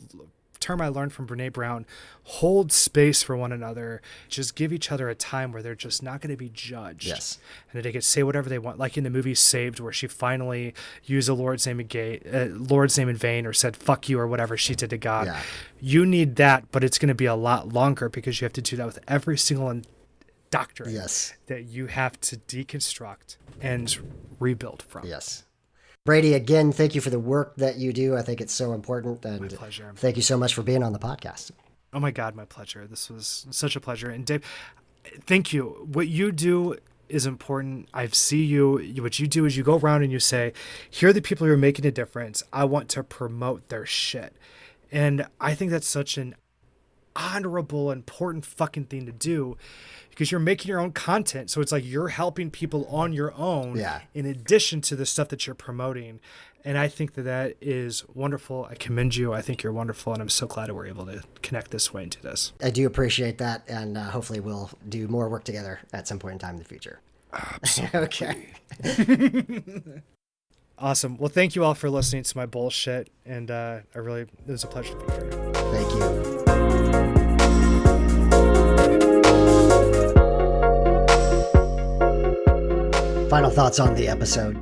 Speaker 2: term I learned from Brene Brown. Hold space for one another. Just give each other a time where they're just not going to be judged. Yes. And that they can say whatever they want. Like in the movie Saved, where she finally used the Lord's name in vain, or said fuck you or whatever she did to God. Yeah. You need that, but it's going to be a lot longer because you have to do that with every single doctrine
Speaker 1: Yes.
Speaker 2: that you have to deconstruct and rebuild from.
Speaker 1: Yes. Brady, again, thank you for the work that you do. I think it's so important. And
Speaker 2: My pleasure.
Speaker 1: Thank you so much for being on the podcast.
Speaker 2: Oh my God, my pleasure. This was such a pleasure. And Dave, thank you. What you do is important. I see you. What you do is you go around and you say, here are the people who are making a difference. I want to promote their shit. And I think that's such an honorable, important fucking thing to do, because you're making your own content. So it's like you're helping people on your own in addition to the stuff that you're promoting. And I think that is wonderful. I commend you. I think you're wonderful. And I'm so glad that we're able to connect this way into this.
Speaker 1: I do appreciate that. And hopefully we'll do more work together at some point in time in the future.
Speaker 2: Absolutely.
Speaker 1: Okay.
Speaker 2: Awesome. Well, thank you all for listening to my bullshit. And it was a pleasure to be here.
Speaker 1: Thank you. Final thoughts on the episode.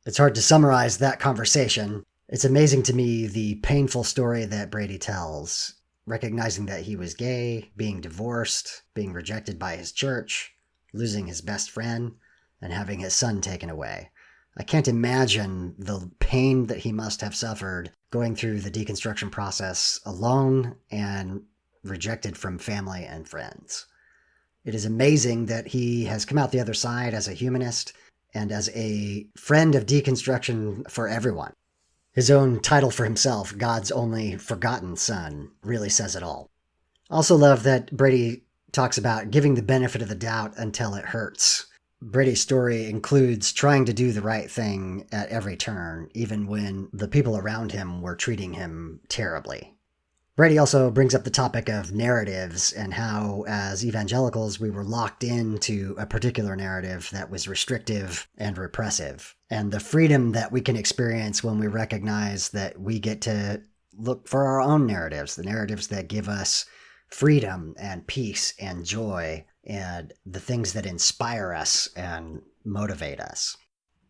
Speaker 1: It's hard to summarize that conversation. It's amazing to me the painful story that Brady tells, recognizing that he was gay, being divorced, being rejected by his church, losing his best friend, and having his son taken away. I can't imagine the pain that he must have suffered going through the deconstruction process alone and rejected from family and friends. It is amazing that he has come out the other side as a humanist and as a friend of deconstruction for everyone. His own title for himself, God's Only Forgotten Son, really says it all. I also love that Brady talks about giving the benefit of the doubt until it hurts. Brady's story includes trying to do the right thing at every turn, even when the people around him were treating him terribly. Brady also brings up the topic of narratives and how, as evangelicals, we were locked into a particular narrative that was restrictive and repressive, and the freedom that we can experience when we recognize that we get to look for our own narratives, the narratives that give us freedom and peace and joy and the things that inspire us and motivate us.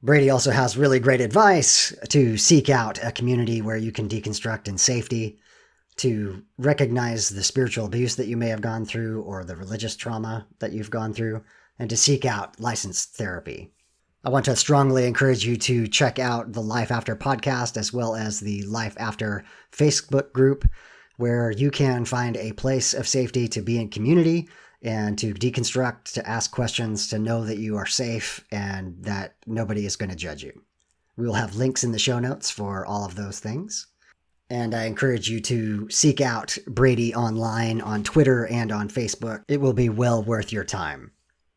Speaker 1: Brady also has really great advice to seek out a community where you can deconstruct in safety, to recognize the spiritual abuse that you may have gone through or the religious trauma that you've gone through, and to seek out licensed therapy. I want to strongly encourage you to check out the Life After podcast as well as the Life After Facebook group, where you can find a place of safety to be in community and to deconstruct, to ask questions, to know that you are safe and that nobody is going to judge you. We will have links in the show notes for all of those things. And I encourage you to seek out Brady online on Twitter and on Facebook. It will be well worth your time.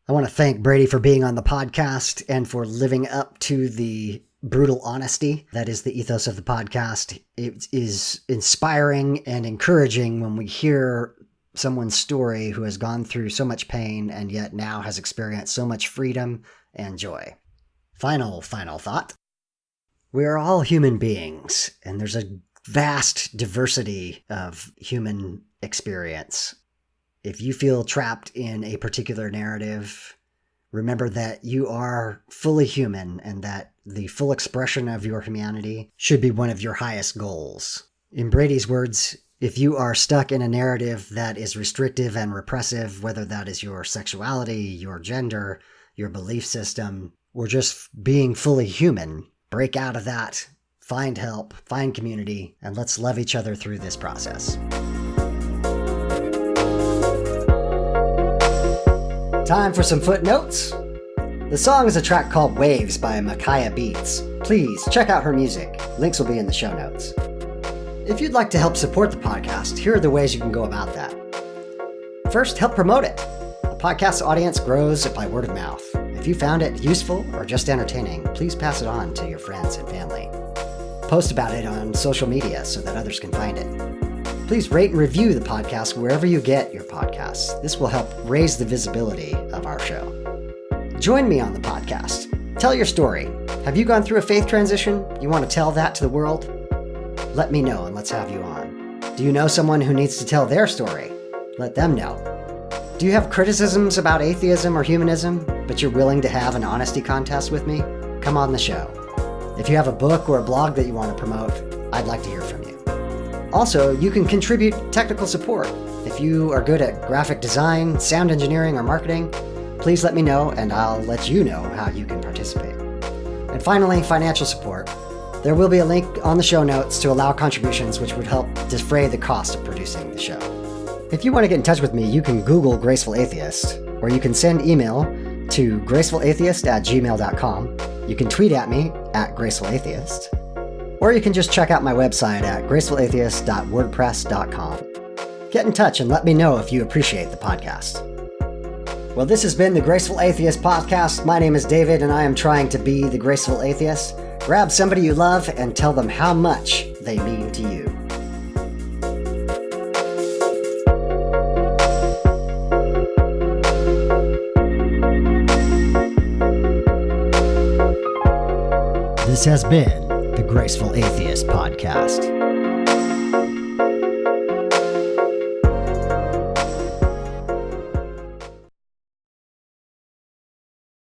Speaker 1: I want to thank Brady for being on the podcast and for living up to the brutal honesty that is the ethos of the podcast. It is inspiring and encouraging when we hear someone's story who has gone through so much pain and yet now has experienced so much freedom and joy. Final thought. We are all human beings, and there's a vast diversity of human experience. If you feel trapped in a particular narrative, remember that you are fully human and that the full expression of your humanity should be one of your highest goals. In Brady's words, if you are stuck in a narrative that is restrictive and repressive, whether that is your sexuality, your gender, your belief system, or just being fully human, break out of that. Find help, find community, and let's love each other through this process. Time for some footnotes. The song is a track called Waves by Micaiah Beats. Please check out her music. Links will be in the show notes. If you'd like to help support the podcast, here are the ways you can go about that. First, help promote it. The podcast audience grows by word of mouth. If you found it useful or just entertaining, please pass it on to your friends and family. Post about it on social media so that others can find it. Please rate and review the podcast wherever you get your podcasts. This will help raise the visibility of our show. Join me on the podcast. Tell your story. Have you gone through a faith transition? You want to tell that to the world? Let me know and let's have you on. Do you know someone who needs to tell their story? Let them know. Do you have criticisms about atheism or humanism, but you're willing to have an honesty contest with me? Come on the show. If you have a book or a blog that you want to promote, I'd like to hear from you. Also, you can contribute technical support. If you are good at graphic design, sound engineering, or marketing, please let me know and I'll let you know how you can participate. And finally, financial support. There will be a link on the show notes to allow contributions which would help defray the cost of producing the show. If you want to get in touch with me, you can Google Graceful Atheist, or you can send email to gracefulatheist@gmail.com. You can tweet at me at gracefulatheist, or you can just check out my website at gracefulatheist.wordpress.com. Get in touch and let me know if you appreciate the podcast. Well, this has been the Graceful Atheist Podcast. My name is David, and I am trying to be the Graceful Atheist. Grab somebody you love and tell them how much they mean to you. This has been the Graceful Atheist Podcast.